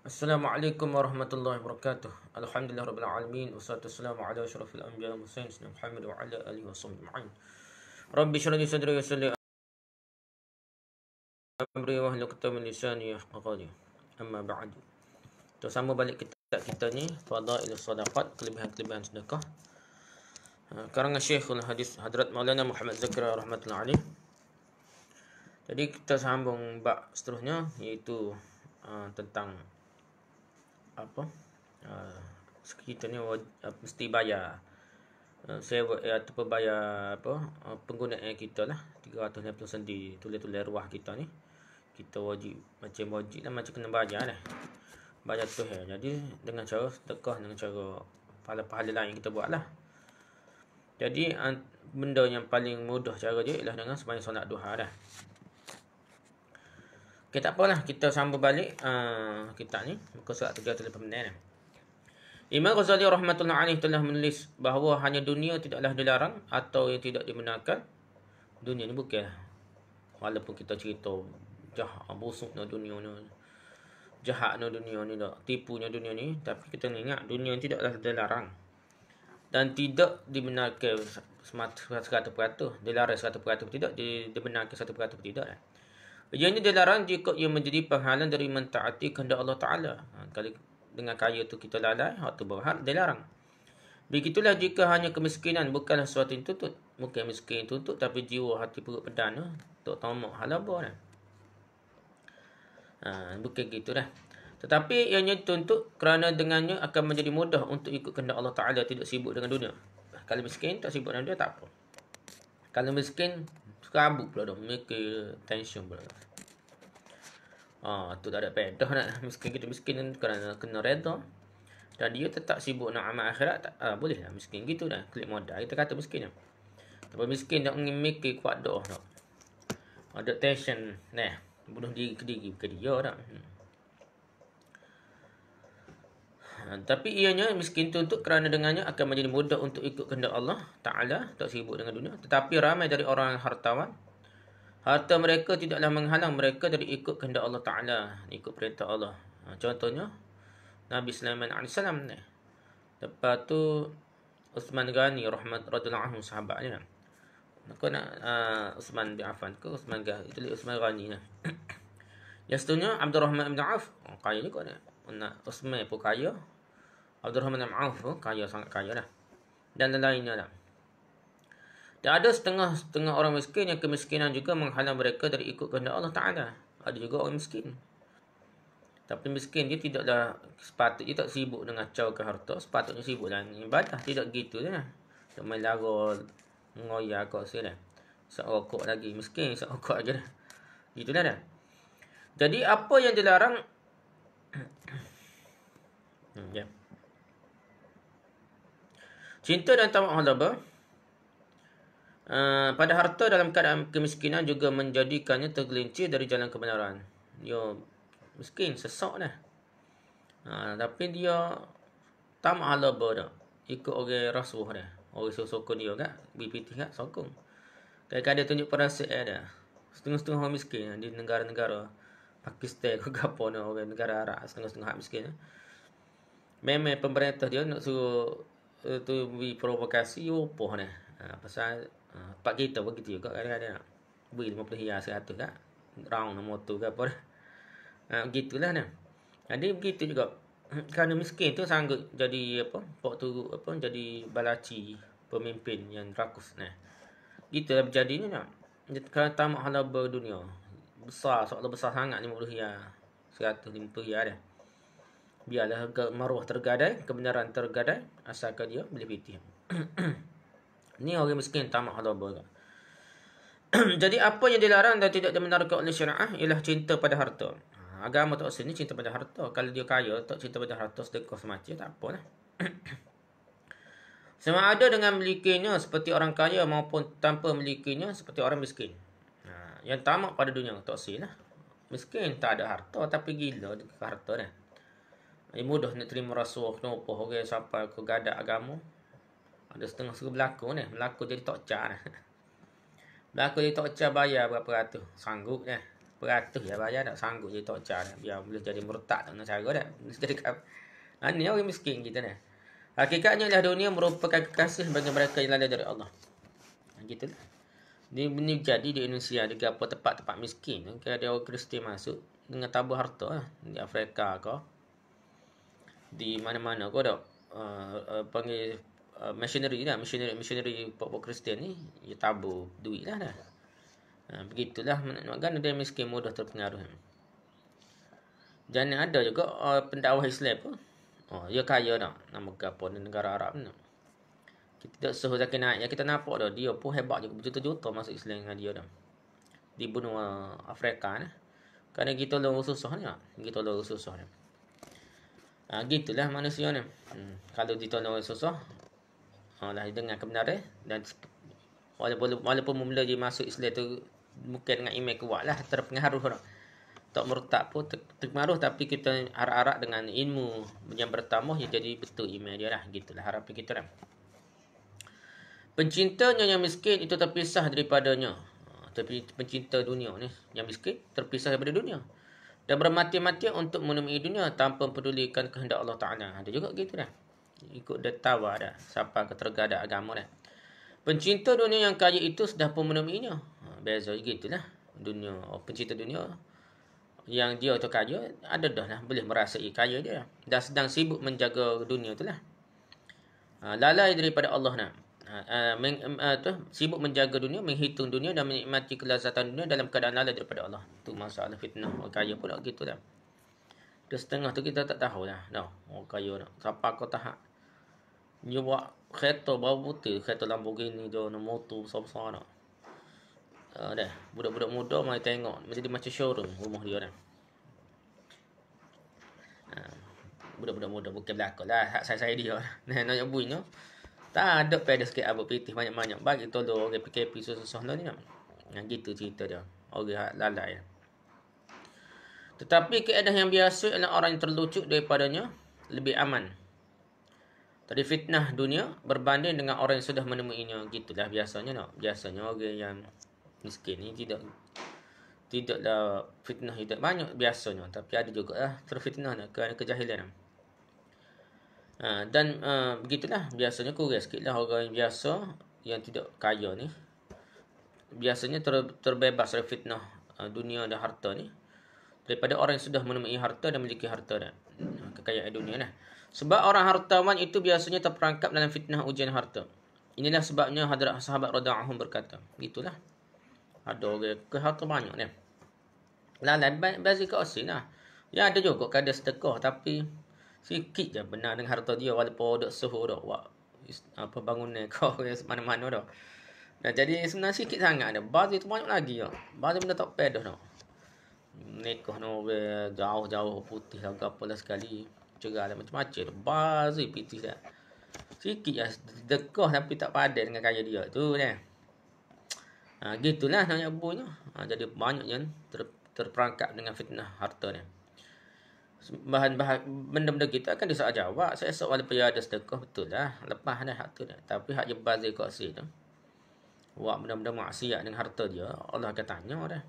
Assalamualaikum warahmatullahi wabarakatuh. Alhamdulillah rabbil alamin wassalatu wassalamu ala asyrafil anbiya'i wal mursalin sayyidina Muhammad wa ala alihi washabbihi ajma'in. Rabbi shrah li sadri wa yassir li amri wahlul 'uqdatam min lisani yafqahu qawli. Amma ba'du. Kita sama balik kita ni fadailus sadaqat, kelebihan-kelebihan sedekah. Karangan Syekhul Hadis Hadrat Maulana Muhammad Zakaria rahmatullahi alaih. Jadi kita sambung bab seterusnya iaitu tentang apa kita ni mesti bayar sewa ataupun bayar penggunaan kita lah 360 sendi tulis-tulis ruah kita ni kita wajib lah macam kena bayar lah bayar tu jadi dengan cara sedekah dengan cara pahala-pahala lain kita buat lah. Jadi benda yang paling mudah cara dia ialah dengan sembahyang solat duha dah. Okay, tak apalah, kita sambung balik kitab ni muka surat 38 dah. Imam Ghazali rahmatullahi alaih telah menulis bahawa hanya dunia tidaklah dilarang atau yang tidak dibenarkan. Dunia ni bukan, walaupun kita cerita jahat busuknya dunia ni, jahatnya dunia ni, tipunya dunia ni, tapi kita ingat dunia tidaklah dilarang dan tidak dibenarkan 100%, dilarang 100% tidak, dibenarkan 100% tidak. Ianya dilarang jika ia menjadi penghalang dari mentaati kehendak Allah Ta'ala. Kalau dengan kaya tu kita lalai, waktu berhak dilarang. Begitulah jika hanya kemiskinan bukanlah sesuatu yang tuntut. Bukan miskin tuntut, tapi jiwa hati perut pedana untuk tamak halabah dah. Bukan gitu dah. Tetapi ianya tuntut kerana dengannya akan menjadi mudah untuk ikut kehendak Allah Ta'ala, tidak sibuk dengan dunia. Kalau miskin tak sibuk dengan dunia, tak apa. Kalau miskin kabut pula dah, mikir tension pula. Tu tak ada pedah nak miskin kita miskin kerana kena redha. Dan dia tetap sibuk nak amal akhirat, boleh lah miskin gitu dah. Klik modal kita kata miskin dah. Tapi miskin tak mikir kuat doa dah. Ada tension nah, bunuh diri ke diri bukan dia dah. Tapi ianya miskin tu untuk kerana dengannya akan menjadi mudah untuk ikut kehendak Allah Ta'ala, tak sibuk dengan dunia. Tetapi ramai dari orang hartawan, harta mereka tidaklah menghalang mereka dari ikut kehendak Allah Ta'ala, ikut perintah Allah. Contohnya Nabi Sulaiman AS. Lepas tu Uthman Ghani radhiyallahu anhu, sahabat ni. Kau nak Uthman bin Affan ke Uthman Ghani? Itu Uthman Ghani lah. Yang seterusnya Abdurrahman bin Auf, kaya ni kau nak Uthman pun kaya, Abdurrahman bin Auf pun kaya, sangat kaya dah. Dan lain-lainnya lah. Dan ada setengah orang miskin yang kemiskinan juga menghalang mereka dari ikut kehendak Allah Ta'ala. Ada juga orang miskin, tapi miskin dia tidaklah sepatutnya tak sibuk dengan caukan harta, sepatutnya sibuk dengan ibadah. Tidak gitu lah. Tak main lara ngoyak kau sini dah. Isap rokok lagi, miskin isap rokok aja dah. Gitulah dah. Jadi apa yang dilarang cinta dan tamak halaba pada harta dalam keadaan kemiskinan juga menjadikannya tergelincir dari jalan kebenaran. Dia miskin, sesak dah. Tapi dia tamak halaba dah. Ikut orang rasuah dah. Orang sokong dia kan, BPT kan, sokong. Kadang-kadang dia tunjuk perasaan dah. Setengah-setengah orang miskin di negara-negara Pakistan ke apa ni, orang negara Arab, setengah-setengah miskin. Memang pemerintah dia nak suruh tu beri provokasi apa ni. Pasal pak kita begitu juga kadang-kadang beri 50 hias 100 tak. Round motor ke apa dah. Gitulah ni. Jadi begitu juga. Kerana miskin tu sanggup jadi jadi balaci pemimpin yang rakus ni. Gitulah berjadinya nak. Kerana tamak halaba dunia. Besar, soalan besar sangat 50 hias. 150 hias dah. Biarlah maruah tergadai, kebenaran tergadai, asalkan dia boleh pitih. Ni orang miskin tamak halaba. Jadi apa yang dilarang dan tidak dibenarkan oleh syariah ialah cinta pada harta. Agama tak usah ni cinta pada harta. Kalau dia kaya tak cinta pada harta, sedekah semacam tak apalah. Sama ada dengan memilikinya seperti orang kaya maupun tanpa memilikinya seperti orang miskin. Yang tamak pada dunia tak usah lah. Miskin tak ada harta tapi gila dengan harta dah. Mudah nak terima rasuah kenapa orang sampai ke gadak agama. Ada setengah suruh berlaku ni, berlaku jadi tokcar. Berlaku jadi tokcar bayar berapa ratus, sanggup dah. beratus ya bayar tak sanggup jadi tokcar biar boleh jadi murtad tak nak cara dah. Jadi ni orang miskin kita dah. Hakikatnya lah dunia merupakan kekasih bagi mereka yang lalai dari Allah. Gitulah. Ini jadi di Indonesia ada apa tempat-tempat miskin kan ada orang Kristian masuk dengan tabur harta lah. Di Afrika ke di mana-mana kau dah panggil missionary pokok Kristian ni dia tabur duit lah dah. Begitulah kan ada miskin mudah terpengaruh. Dan ada juga pendakwah Islam pun dia kaya dah nama apa negara Arab ni. Kita tak suruh zakir naik ya kita nampak dah dia pun hebat juga berjuta-juta masuk Islam dengan dia dah. Di benua Afrika ni. Kerana kita orang susah ni. Kita orang susah ni. Gitulah manusia ni. Kalau ditolong orang susah lah dengan kebenaran dan walaupun mula dia masuk Islam tu bukan dengan iman kuat lah terpengaruh dah. Tak murtad pun terpengaruh tapi kita harap-harap dengan ilmu yang bertambah ya jadi betul iman dia lah. Gitulah harapan kita dah. Pencintanya yang miskin itu terpisah daripadanya. Tapi pencinta dunia ni yang miskin terpisah daripada dunia dan bermati-matian untuk menemui dunia tanpa pedulikan kehendak Allah Ta'ala. Ada juga gitu dah. Ikut dia tawa dah. Siapa ketergadak agama dah. Pencinta dunia yang kaya itu sudah pun menemuinya. Beza gitulah. Dunia, pencinta dunia yang dia tu kaya, ada dah lah. Boleh merasai kaya dia. Dah sedang sibuk menjaga dunia tu lah. Lalai daripada Allah nak. Sibuk menjaga dunia, menghitung dunia dan menikmati kelazatan dunia dalam keadaan lalai daripada Allah. Tu masalah fitnah. Orang kaya pula gitu dah. Dia setengah tu kita tak tahu lah. Orang kaya dah. Siapa kau tahan. Dia buat kereta baru putih. Kereta Lamborghini tu. Motor besar-besar dah. Dah. Budak-budak muda mari tengok. Jadi macam showroom rumah dia dah. Budak-budak muda bukan belakang lah. Hak saya dia lah. Nak bunyi tu. Tak ada pada sikit abang pitih banyak-banyak. Bagi tolong orang PKP susah-susah ni. Gitu cerita dia. Orang lalai. Tetapi keadaan yang biasa adalah orang yang terlucut daripadanya lebih aman. Tadi fitnah dunia berbanding dengan orang yang sudah menemuinya. Gitulah biasanya. Biasanya orang yang miskin ni tidaklah fitnah tidak banyak biasanya. Tapi ada juga lah terfitnah kerana kejahilan. Dan begitulah biasanya kurang sikit lah orang yang biasa yang tidak kaya ni biasanya terbebas dari fitnah dunia dan harta ni daripada orang yang sudah menemui harta dan memiliki harta dan kekayaan dunia lah. Sebab orang hartawan itu biasanya terperangkap dalam fitnah ujian harta. Inilah sebabnya Hadrat sahabat radhiyallahu anhum berkata, gitulah ada orang ke harta banyak ni lalai bagi ke asin lah. Ya ada juga kadang sedekah tapi sikit je benar dengan harta dia walaupun duk suhu duk buat apa bangunan kau mana-mana dah. Dan jadi sebenarnya sikit sangat dah. Bazir tu banyak lagi dah. Bazir benda tak pedah dah. Nikah no jauh-jauh putih lah apalah sekali. Cerah lah macam-macam dah. Bazir putih dah. Sikit lah dekah tapi tak padan dengan kaya dia tu dah. Gitulah namanya abunya. Jadi banyak yang terperangkap dengan fitnah harta ni. Bahan-bahan benda-benda kita akan disaat jawab. Saya esok walaupun ada sedekah betul lah. Lepas dah hak tu dah. Tapi hak je bazir kat sini tu. Buat benda-benda maksiat dengan harta dia. Allah akan tanya dah.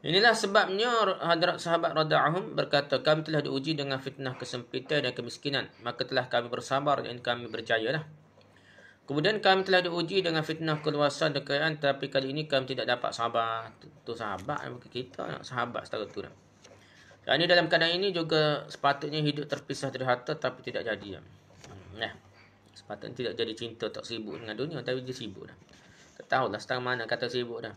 Inilah sebabnya Hadrat sahabat radhiyallahu anhum berkata, kami telah diuji dengan fitnah kesempitan dan kemiskinan. Maka telah kami bersabar dan kami berjaya lah. Kemudian kami telah diuji dengan fitnah keluasan dan kekayaan. Tapi kali ini kami tidak dapat sabar. Tu sahabat kita. Sahabat setara tu dah. Dan ini dalam keadaan ini juga sepatutnya hidup terpisah dari harta tapi tidak jadi. Sepatutnya tidak jadi cinta tak sibuk dengan dunia tapi dia sibuk dah. Tak tahulah setang mana kata sibuk dah.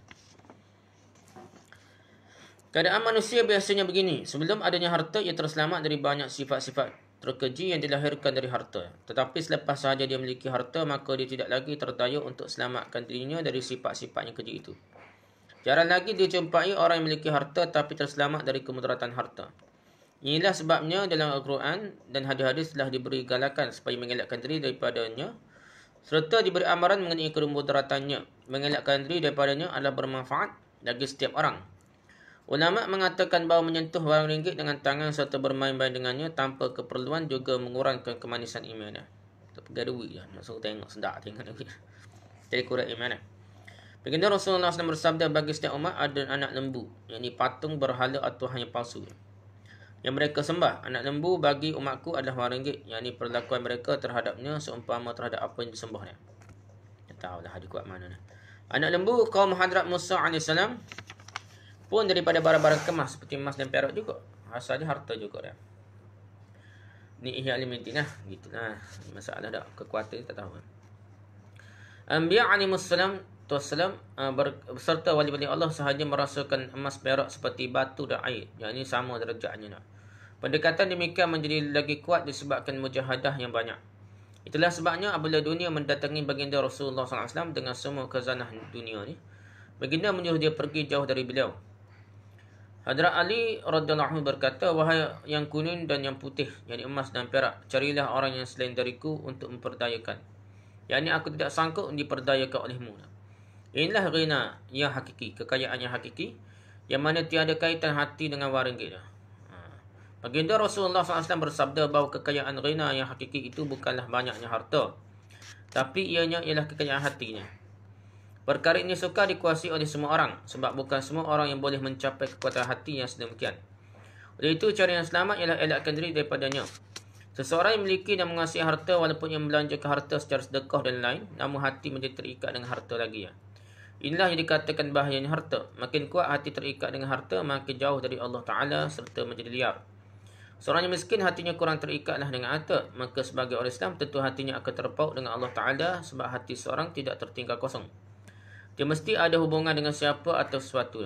Keadaan manusia biasanya begini. Sebelum adanya harta ia terselamat dari banyak sifat-sifat terkeji yang dilahirkan dari harta. Tetapi selepas sahaja dia memiliki harta maka dia tidak lagi terdaya untuk selamatkan dirinya dari sifat-sifat yang keji itu. Jarang lagi dijumpai orang yang memiliki harta tapi terselamat dari kemudaratan harta. Inilah sebabnya dalam Al-Quran dan hadis-hadis telah diberi galakan supaya mengelakkan diri daripadanya serta diberi amaran mengenai kemudaratannya. Mengelakkan diri daripadanya adalah bermanfaat bagi setiap orang. Ulama mengatakan bahawa menyentuh barang ringgit dengan tangan serta bermain-main dengannya tanpa keperluan juga mengurangkan kemanisan iman. Tak pegang duit je. Nak suruh tengok sedap tengok duit. Jadi kurang iman. Baginda Rasulullah SAW bersabda, bagi setiap umat ada anak lembu, yakni patung berhala atau hanya palsu yang mereka sembah. Anak lembu bagi umatku adalah RM1, yakni perlakuan mereka terhadapnya seumpama terhadap apa yang disembahnya. Tak tahulah hadis kuat mana ni. Anak lembu kaum Hadrat Musa AS pun daripada barang-barang kemas seperti emas dan perak juga. Asalnya harta juga dia. Ni Ihya Ulumuddin lah. Gitu lah. Masalah tak. Kekuatan tak tahu. Anbiya alaihissalam beserta wali-wali Allah sahaja merasakan emas perak seperti batu dan air. Yang ini sama derajatnya. Pendekatan demikian menjadi lagi kuat disebabkan mujahadah yang banyak. Itulah sebabnya apabila dunia mendatangi baginda Rasulullah SAW dengan semua khazanah dunia ni, baginda menyuruh dia pergi jauh dari beliau. Hadrat Ali radhiyallahu anhu berkata, wahai yang kuning dan yang putih, yakni emas dan perak, carilah orang yang selain dariku untuk memperdayakan. Yakni aku tidak sanggup diperdayakan olehmu. Inilah ghina yang hakiki, kekayaan yang hakiki, yang mana tiada kaitan hati dengan RM1. Baginda Rasulullah SAW bersabda bahawa kekayaan ghina yang hakiki itu bukanlah banyaknya harta, tapi ianya ialah kekayaan hatinya. Perkara ini sukar dikuasai oleh semua orang, sebab bukan semua orang yang boleh mencapai kekuatan hati yang sedemikian. Oleh itu, cara yang selamat ialah elakkan diri daripadanya. Seseorang yang memiliki dan menguasai harta walaupun yang membelanjakan harta secara sedekah dan lain, namun hati menjadi terikat dengan harta lagi. Inilah yang dikatakan bahayanya harta. Makin kuat hati terikat dengan harta, makin jauh dari Allah Ta'ala serta menjadi liar. Seorang yang miskin hatinya kurang terikatlah dengan harta, maka sebagai orang Islam tentu hatinya akan terpaut dengan Allah Ta'ala sebab hati seorang tidak tertinggal kosong. Dia mesti ada hubungan dengan siapa atau sesuatu.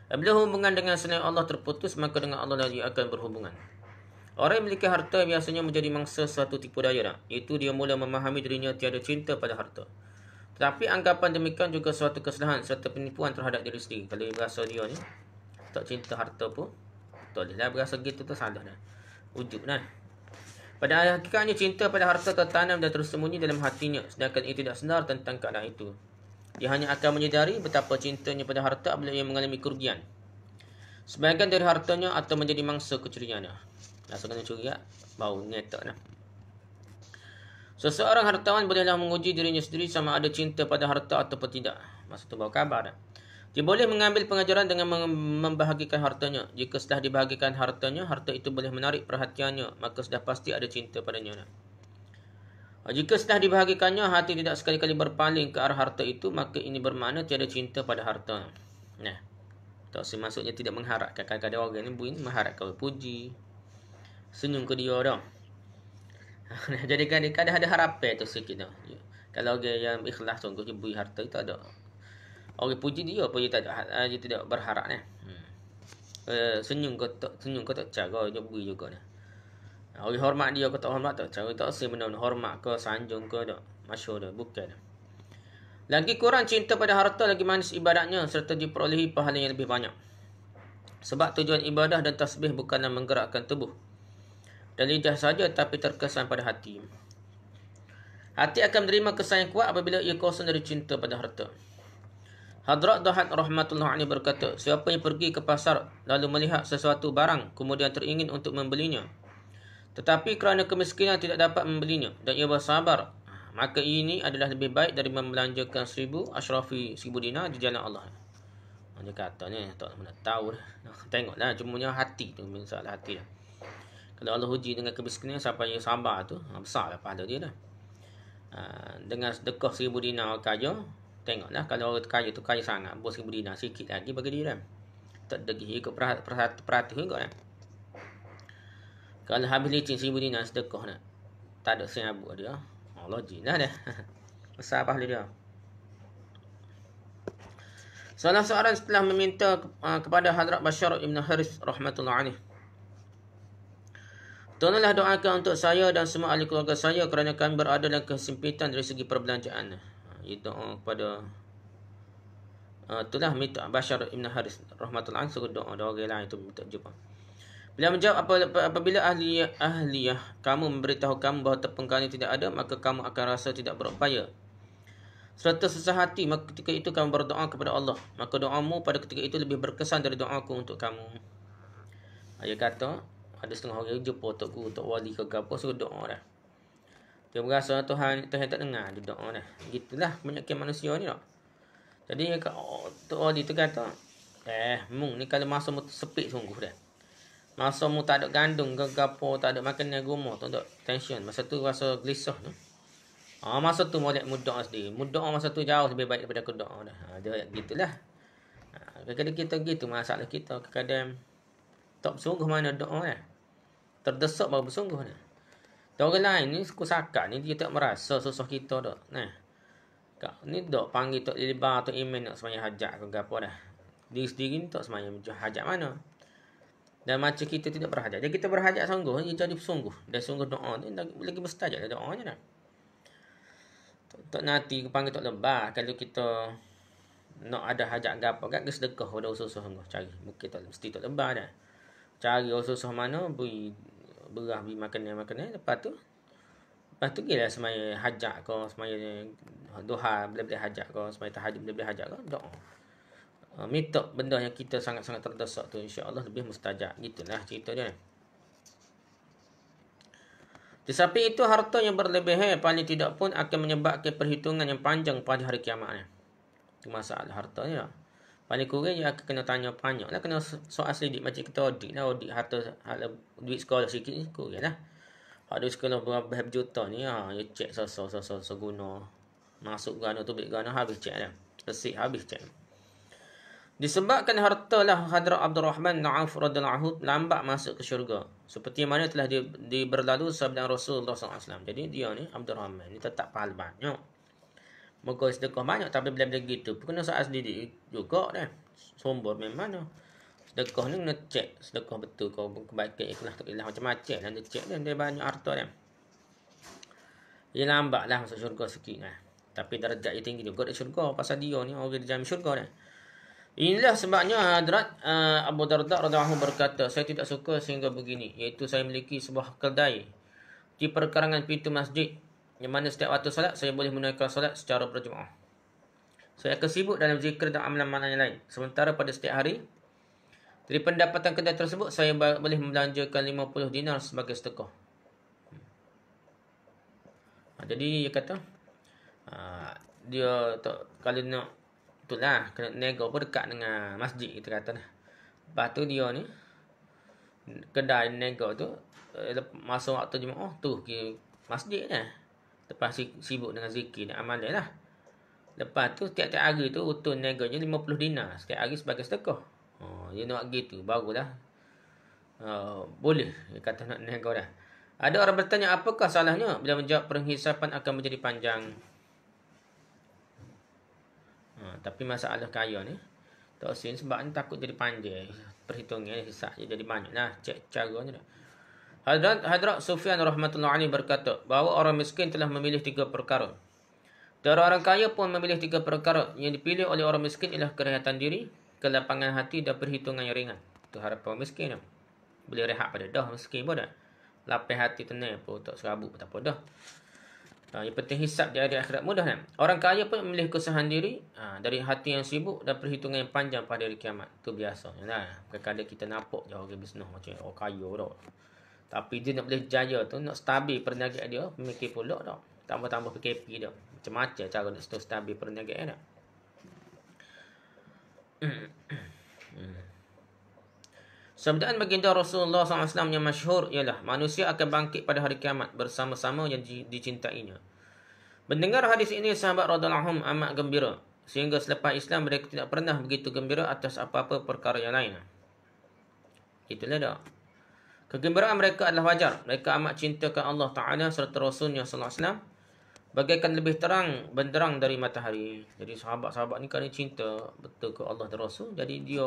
Apabila hubungan dengan selain Allah terputus, maka dengan Allah lagi akan berhubungan. Orang yang memiliki harta biasanya menjadi mangsa suatu tipu daya, iaitu dia mula memahami dirinya tiada cinta pada harta. Tetapi anggapan demikian juga suatu kesalahan serta penipuan terhadap diri sendiri. Kalau berasa dia ni tak cinta harta pun, tak bolehlah berasa gitu tu salah dah. Ujub dah. Pada hakikatnya cinta pada harta tertanam dan tersembunyi dalam hatinya, sedangkan ia tidak sedar tentang keadaan itu. Dia hanya akan menyedari betapa cintanya pada harta apabila ia mengalami kerugian sebahagian dari hartanya atau menjadi mangsa kecurigaannya. Rasa kena curi bau ngetak dah. Seseorang hartawan bolehlah menguji dirinya sendiri sama ada cinta pada harta ataupun tidak. Maksud tu bawa kabar dah. Dia boleh mengambil pengajaran dengan membahagikan hartanya. Jika setelah dibahagikan hartanya, harta itu boleh menarik perhatiannya, maka sudah pasti ada cinta padanya. Jika setelah dibahagikannya, hati tidak sekali-kali berpaling ke arah harta itu, maka ini bermakna tiada cinta pada harta. Nah, tak maksudnya tidak mengharapkan. Kadang-kadang orang ni mengharapkan puji, senyum ke dia dah. Jadi kadang-kadang ada harapan tu sikit dah. Kalau orang yang ikhlas sungguh dia beri harta itu ada. Orang puji dia pun dia tidak berharap ni. Senyum ke tak cara dia beri juga ni. Orang hormat dia ke tak hormat tak cara tak sih benar-benar hormat ke sanjung ke tak. Masyhur dah bukan. Lagi kurang cinta pada harta, lagi manis ibadatnya serta diperolehi pahala yang lebih banyak. Sebab tujuan ibadah dan tasbih bukanlah menggerakkan tubuh dan lidah saja, tapi terkesan pada hati. Hati akan menerima kesan yang kuat apabila ia kosong dari cinta pada harta. Hadrat Dahad rahmatullah alaihi berkata, siapa yang pergi ke pasar lalu melihat sesuatu barang kemudian teringin untuk membelinya, tetapi kerana kemiskinan tidak dapat membelinya dan ia bersabar, maka ini adalah lebih baik dari membelanjakan 1000 dinar di jalan Allah. Dia kata ni tak mana tahu dah. Tengoklah cumanya hati tu, masalah hati dah. Kalau Allah uji dengan kemiskinan, siapa yang sabar tu, besarlah pahala dia dah. Dengan sedekah 1000 dinar kaya, tengoklah kalau orang kaya tu kaya sangat, bos 1000 dinar sikit lagi bagi dia dah. Tak degi ikut perhati juga dah. Kalau habis licin 1000 dinar sedekah nak, tak ada sen abu dia, Allah jinah dah. Besar pahala dia. Salah seorang setelah meminta kepada Hadrat Bashar ibn Haris rahmatullah alaih, tolonglah doakan untuk saya dan semua ahli keluarga saya kerana kami berada dalam kesempitan dari segi perbelanjaan. Ia doa kepada itulah minta Bashar ibn Haris rahmatullah alaih suruh doa orang lain itu minta jumpa. Bila menjawab, apabila ahliyah kamu memberitahu kamu bahawa tepung kalian tidak ada, maka kamu akan rasa tidak berupaya serta susah hati, maka ketika itu kamu berdoa kepada Allah, maka doamu pada ketika itu lebih berkesan dari doaku untuk kamu. Dia kata ada setengah orang jumpa tok guru, tok wali ke apa, suruh doa dah. Dia berasa Tuhan tak dengar dia doa dah. Gitulah penyakit manusia ni tak. Jadi Tok Odi tu kata, mung ni kalau masa mu sepit sungguh dah. Masa mu tak ada gandung ke gapo, tak ada makan agama, tak ada tension. Masa tu rasa gelisah tu. Masa tu molek muda sendiri. Muda masa tu jauh lebih baik daripada kuda dah. Dia gitulah. Kadang-kadang kita gitu masalah kita. Kadang tak bersungguh mana doa dah. Terdesak baru bersungguh dah. Dan orang lain ni kusakat ni dia tak merasa susah kita dah. Nah. Kak ni dok panggil tok libar tok iman nak semaya hajat ke gapo dah. Diri sendiri ni tak semaya hajat mana. Dan macam kita tidak berhajat. Jadi kita berhajat sungguh, dia jadi sungguh. Dan sungguh doa tu lagi mustajab doanya dah. Tak nanti panggil tok lebar kalau kita nak ada hajat gapo kat sedekah dah usus sungguh cari. Mungkin tak mesti tok lebar dah. Cari usus mana beri berah beri makanan lepas tu gila semaya hajat kau, semaya duha boleh hajat kau, semaya tahajud boleh hajat kau, doa. Minta benda yang kita sangat-sangat terdesak tu insya-Allah lebih mustajab. Gitulah cerita dia. Tetapi itu harta yang berlebihan paling tidak pun akan menyebabkan perhitungan yang panjang pada hari kiamat ni. Itu masalah hartanya. Paling kurang dia akan kena tanya banyak lah, kena soal selidik macam kita audit lah, audit harta duit sekolah sikit ni kurang lah. Hak duit sekolah berapa juta ni dia cek seguna. Masuk gana tu beli gana habis cek dah. Resip habis cek. Disebabkan harta lah Hadrat Abdurrahman bin Auf radhiyallahu lambat masuk ke syurga. Seperti mana telah berlalu sabda Rasulullah SAW. Jadi dia ni Abdurrahman ni tetap pahala banyak. Moga sedekah banyak tapi bila-bila gitu pun kena soal sendiri juga dah. Sumber memang mana. Sedekah ni kena cek sedekah betul kau kebaikan ikhlas tak ikhlas macam-macam lah dia cek dia banyak harta dia. Dia lambat lah masuk syurga sikit lah. Tapi darjat dia tinggi juga di syurga pasal dia ni orang dia jamin syurga dah. Inilah sebabnya Hadrat Abu Darda radhiyallahu berkata, saya tidak suka sehingga begini, iaitu saya memiliki sebuah kedai di perkarangan pintu masjid yang mana setiap waktu solat saya boleh menunaikan solat secara berjemaah. Saya akan sibuk dalam zikir dan amalan-amalan yang lain. Sementara pada setiap hari dari pendapatan kedai tersebut saya boleh membelanjakan 50 dinar sebagai sedekah. Jadi dia kata dia tak, kalau nak itulah kena nego pun dekat dengan masjid kita kata lah. Lepas tu dia ni kedai nego tu masa waktu jemaah tu ke masjid dah. Lepas sibuk dengan zikir dan amalan lah. Lepas tu tiap-tiap hari tu utun negonya 50 dinar setiap hari sebagai sedekah. Dia nak gitu barulah boleh dia kata nak nego dah. Ada orang bertanya apakah salahnya bila menjawab penghisapan akan menjadi panjang. Tapi masalah kaya ni tak sin sebab ni takut jadi panjang perhitungan hisap jadi banyak lah cek caranya dah. Hadrat Sufyan rahmatullahi alaihi berkata bahawa orang miskin telah memilih 3 perkara. Dan orang kaya pun memilih 3 perkara. Yang dipilih oleh orang miskin ialah kerehatan diri, kelapangan hati dan perhitungan yang ringan. Itu harapan orang miskin dah. Boleh rehat pada dah miskin pun dah. Lapis hati tenang pun tak serabut pun tak apa dah. Yang penting hisap di hari akhirat mudah kan. Orang kaya pun memilih kesusahan diri dari hati yang sibuk dan perhitungan yang panjang pada hari kiamat. Itu biasa. Kadang-kadang kita nampak je orang bisnes macam orang kaya dah. Tapi dia nak boleh jaya tu, nak stabil perniagaan dia, memikir pula dah. Tambah-tambah PKP dah. Macam-macam cara nak stabil perniagaan dah. Sabdaan baginda Rasulullah SAW yang masyhur ialah manusia akan bangkit pada hari kiamat bersama-sama yang dicintainya. Mendengar hadis ini sahabat radhiyallahu anhum amat gembira sehingga selepas Islam mereka tidak pernah begitu gembira atas apa-apa perkara yang lain. Itulah dah. Kegembiraan mereka adalah wajar. Mereka amat cintakan Allah Ta'ala serta Rasulnya sallallahu alaihi wasallam bagaikan lebih terang benderang dari matahari. Jadi sahabat-sahabat ni kerana cinta betul ke Allah dan Rasul. Jadi dia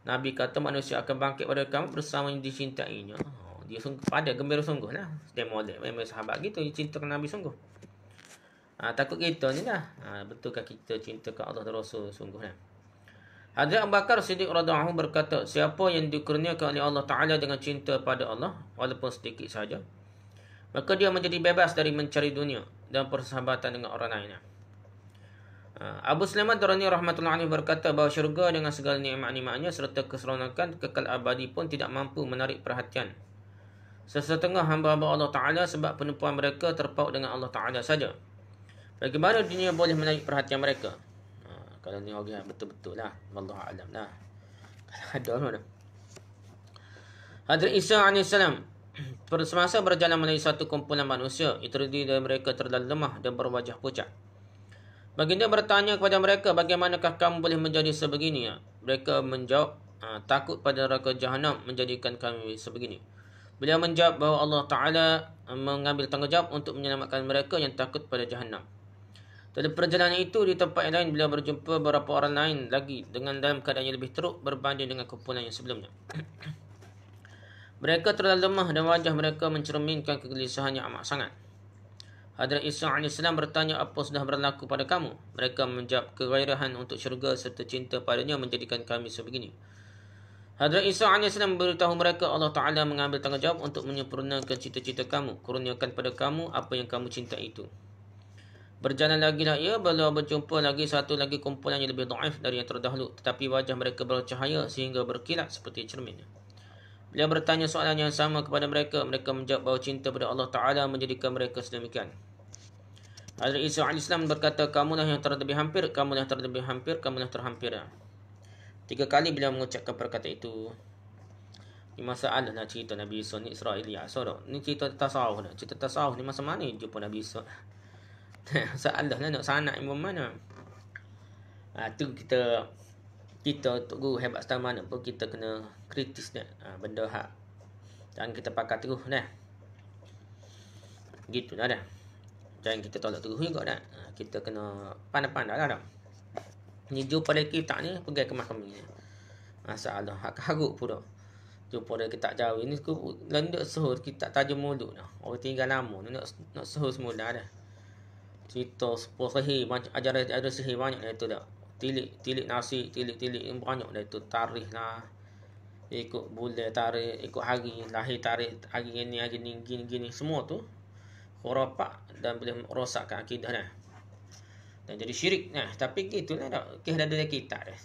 Nabi kata manusia akan bangkit pada kiamat bersama yang dicintainya. Dia sungguh pada gembira sungguh lah. Dia model memang sahabat gitu, dia cintakan Nabi sungguh. Takut kita ni lah. Betulkah kita cintakan Allah dan Rasul sungguh lah. Hadrat Abu Bakar Siddiq radhiyallahu anhu berkata, siapa yang dikurniakan oleh Allah Ta'ala dengan cinta pada Allah, walaupun sedikit saja, maka dia menjadi bebas dari mencari dunia dan persahabatan dengan orang lain. Abu Sulaiman Darani rahmatullahi alaihi berkata bahawa syurga dengan segala nikmat-nikmatnya serta keseronokan kekal abadi pun tidak mampu menarik perhatian sesetengah hamba-hamba Allah Ta'ala sebab penupuan mereka terpaut dengan Allah Ta'ala saja. Bagaimana dunia boleh menarik perhatian mereka? Kalau ni orang betul-betul lah. Wallahu a'lam lah. Ada mana? Hadrat Isa AS semasa berjalan melalui satu kumpulan manusia, itu terdiri dari mereka terlalu lemah dan berwajah pucat. Baginda bertanya kepada mereka, bagaimanakah kamu boleh menjadi sebegini? Mereka menjawab, takut pada neraka Jahannam menjadikan kami sebegini. Beliau menjawab bahawa Allah Ta'ala mengambil tanggungjawab untuk menyelamatkan mereka yang takut pada Jahannam. Dalam perjalanan itu, di tempat yang lain, beliau berjumpa beberapa orang lain lagi dengan dalam keadaan yang lebih teruk berbanding dengan kumpulan yang sebelumnya. Mereka terlalu lemah dan wajah mereka mencerminkan kegelisahan yang amat sangat. Hadrat Isa AS bertanya, apa sudah berlaku pada kamu? Mereka menjawab, kegairahan untuk syurga serta cinta padanya menjadikan kami sebegini. Hadrat Isa AS memberitahu mereka, Allah Ta'ala mengambil tanggungjawab untuk menyempurnakan cita-cita kamu. Kurniakan pada kamu apa yang kamu cintai itu. Berjalan lagilah ia, beliau berjumpa satu lagi kumpulan yang lebih dhaif dari yang terdahulu, tetapi wajah mereka bercahaya sehingga berkilat seperti cermin. Beliau bertanya soalan yang sama kepada mereka. Mereka menjawab bahawa cinta pada Allah Ta'ala menjadikan mereka sedemikian. Hadrat Isa AS berkata, kamulah yang terlebih hampir, kamulah terlebih hampir, kamulah terhampir. 3 kali beliau mengucapkan perkataan itu. Ini masalah lah cerita Nabi Isa ni Israeliat. Ni cerita tasawuf dah. Cerita tasawuf ni masa mana jumpa Nabi Isa? Salah lah nak sanak imam mana. Tu kita untuk guru hebat setara mana pun kita kena kritis dah. Benda hak jangan kita pakai terus dah. Gitu dah. Jangan kita tolak terus juga dah. Kita kena pandai-pandai dah. Ni jumpa pada kita ni pergi ke mahkamah ni. Masalah hak haruk pula. Jumpa pada kitab Jawi ni lendak suhur kita tajam mulut dah. Orang tinggal lama ni nak suhur semula dah. Cerita sepuluh sihir, ajaran sihir banyak dah itu dah. Tilik nasi, tilik banyak dah itu. Tarikh lah, ikut bulan tarikh, ikut hari, lahir tarikh, hari ini, gini, semua tu khurafat dan boleh merosakkan akidah dah. Dan jadi syirik. Tapi gitulah dah. Kisah dari kita dah.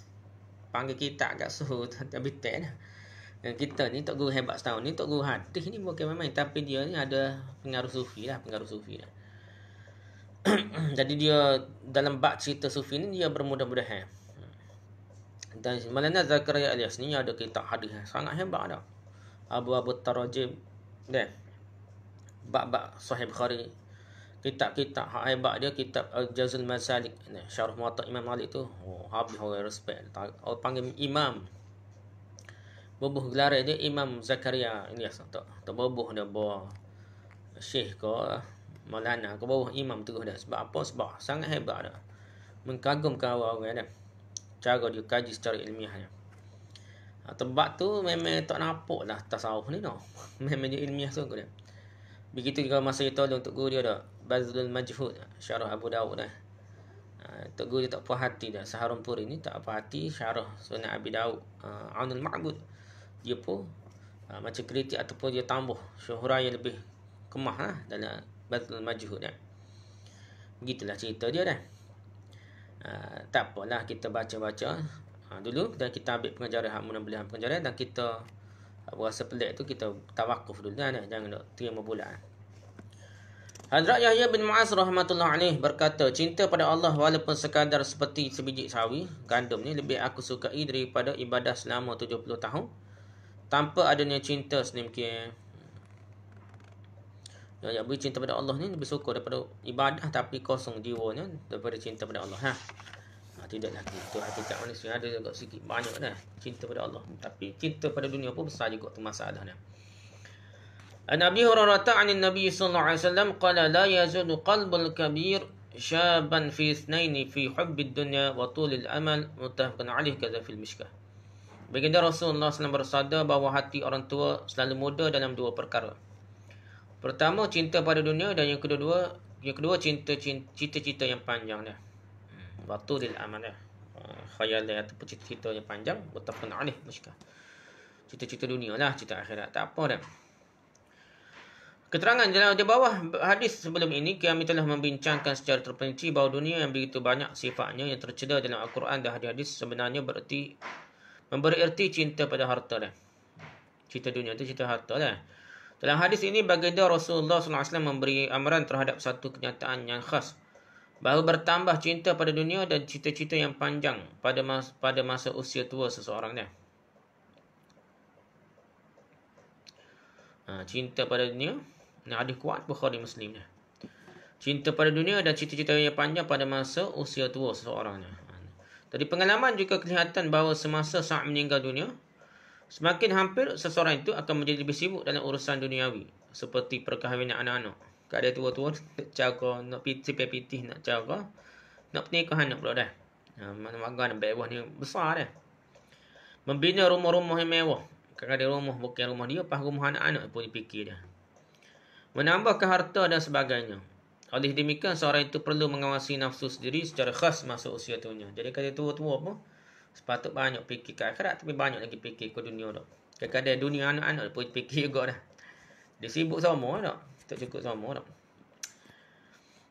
Panggil kita agak suhu, tapi tak dah. Dan kita ni Tok Guru hebat setahun ni, Tok Guru hadis ni bukan main-main, tapi dia ni ada pengaruh sufi dah. Jadi dia dalam bab cerita sufi ni dia bermudah-mudahan. Dan Maulana Zakaria Ilyas ni ada kitab hadis sangat hebat dah. Abu Tarajim dan bab Sahih Bukhari. Kitab-kitab hebat dia, kitab Al-Jazul Masalik, syarah Muwatta Imam Malik tu. Habis orang respect. Orang panggil imam. Bubuh gelar dia Imam Zakaria Ilyas tak bubuh dia bawa syekh ke Maulana ke bawah imam terus dah. Sebab apa? Sebab sangat hebat dah. Mengagumkan orang-orang dah. Cara dia kaji secara ilmiah dah. Tebak tu memang tak nampak lah tasawuf ni no. Memang dia ilmiah tu dah. Begitu juga masa dia tolong untuk guru dia dah. Bazlul Majhud, syarah Abu Dawud dah. Tok guru dia tak puas hati dah. Saharum Puri ni tak puas hati syarah Sunan Abi Dawud, Aunul Ma'bud. Dia pun macam kritik ataupun dia tambah syuhra yang lebih kemah lah dalam Bazlul Majhud dah. Begitulah cerita dia dah. Tak apalah kita baca-baca dulu dan kita ambil pengajaran hak mudah-mudahan pengajaran dan kita rasa pelik tu kita tawakuf dulu dah. Jangan nak terima bulat. Hadrat Yahya bin Mu'az rahmatullah alaih berkata, cinta pada Allah walaupun sekadar seperti sebiji sawi gandum ni lebih aku sukai daripada ibadah selama 70 tahun tanpa adanya cinta sedemikian. Ya, beri cinta pada Allah ni lebih suka daripada ibadah tapi kosong jiwanya daripada cinta pada Allah. Tidaklah itu hakikat manusia. Ada juga sikit banyak dah cinta pada Allah, tapi cinta pada dunia pun besar juga tu masalahnya. An Abi Hurairah ta'an Nabi sallallahu alaihi wasallam qala la yazulu qalbul kabir syaban fi ithnaini fi hubbid dunya wa tulil amal muttafaqun alaih kadza fil mishkah. Baginda Rasulullah SAW bersabda bahawa hati orang tua selalu muda dalam dua perkara. Pertama, cinta pada dunia, dan yang kedua cita-cita yang panjang dah. Watulil amal dah. Khayal ataupun cita-cita yang panjang, muttafaqun alaih mishkah. Cita-cita dunia lah, cita akhirat tak apa dah. Keterangan di bawah hadis sebelum ini, kami telah membincangkan secara terperinci bahawa dunia yang begitu banyak sifatnya yang tercela dalam Al-Quran dan hadis sebenarnya memberi erti cinta pada harta dah. Cinta dunia itu cinta harta dah. Dalam hadis ini baginda Rasulullah SAW memberi amaran terhadap satu kenyataan yang khas Bahawa bertambah cinta pada dunia dan cita-cita yang panjang pada masa usia tua seseorang ni. Cinta pada dunia, ni hadis kuat Bukhari Muslim ni. Cinta pada dunia dan cita-cita yang panjang pada masa usia tua seseorang ni. Dari pengalaman juga kelihatan bahawa semasa saat meninggal dunia, semakin hampir seseorang itu akan menjadi lebih sibuk dalam urusan duniawi, seperti perkahwinan anak-anak. Kalau dia tua-tua, nak cara, nak pitih, nak cara, nak pernikahan nak pula dah. Mana-mana bewah ni besar dah. Membina rumah-rumah yang mewah. Kalau dia rumah bukan rumah dia, pas rumah anak-anak pun dipikir dah. Menambahkan harta dan sebagainya. Oleh demikian, seorang itu perlu mengawasi nafsu sendiri secara khas masa usia tuanya. Jadi kalau dia tua-tua pun, sepatut banyak fikir ke akhirat, tapi banyak lagi fikir ke dunia dah. Kadang-kadang dunia anak-anak pun fikir juga dah. Dia sibuk sama dah. Tak cukup sama dah.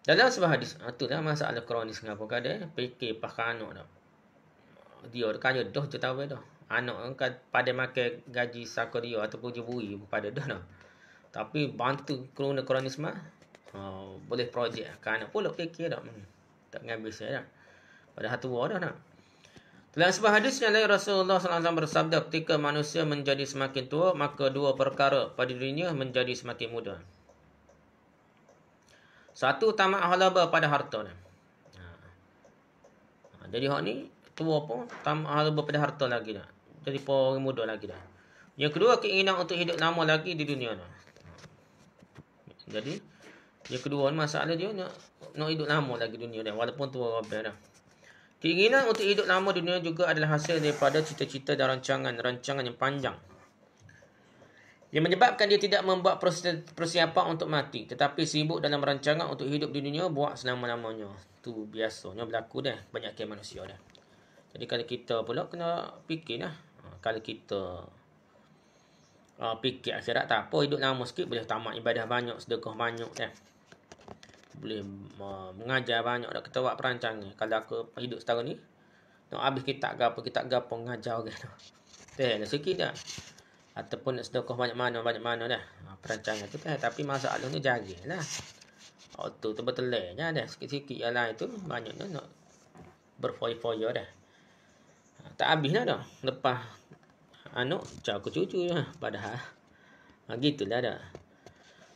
Dalam sebuah hadis, itulah masalah kronis ngapa kadang fikir pakai anak dah. Dia kaya dah je tahu dah. Anak kan pada makan gaji saka dia ataupun jebui pada dah dah. Tapi bantu kerana kronis mah boleh projek kan anak pula fikir dah. Tak ngabis dah. Pada tua dah dah. Dalam sebuah hadis yang lain Rasulullah SAW bersabda, ketika manusia menjadi semakin tua, maka dua perkara pada dirinya menjadi semakin muda. Satu, tamak halaba pada harta. Jadi hak ni tua pun tamak halaba pada harta lagi dah. Jadi orang muda lagi dah. Yang kedua, keinginan untuk hidup lama lagi di dunia dah. Jadi yang kedua ni masalah dia nak hidup lama lagi dunia dah walaupun tua rabah dah. Keinginan untuk hidup lama dunia juga adalah hasil daripada cita-cita dan rancangan yang panjang. Yang menyebabkan dia tidak membuat persiapan untuk mati, tetapi sibuk dalam rancangan untuk hidup di dunia buat selama-lamanya. Tu biasanya berlaku dah banyak manusia dah. Jadi kalau kita pula kena fikir dah. Kalau kita fikir akhirat tak apa, hidup lama sikit boleh tamat ibadah banyak, sedekah banyak dah. Boleh mengajar banyak dah, kita buat perancangan. Kalau aku hidup setahun ni nak habis kitab gapo mengajar orang tu. Dah sikit dah. Ataupun nak sedekah banyak mana dah. Perancangan tu kan, tapi masalahnya jagalah. Tu betul-betulnya dah sikit-sikit yang lain tu banyaknya nak berfoya-foya dah. Tak habis dah. Lepas anak cakap cucu lah padahal. Gitulah dah.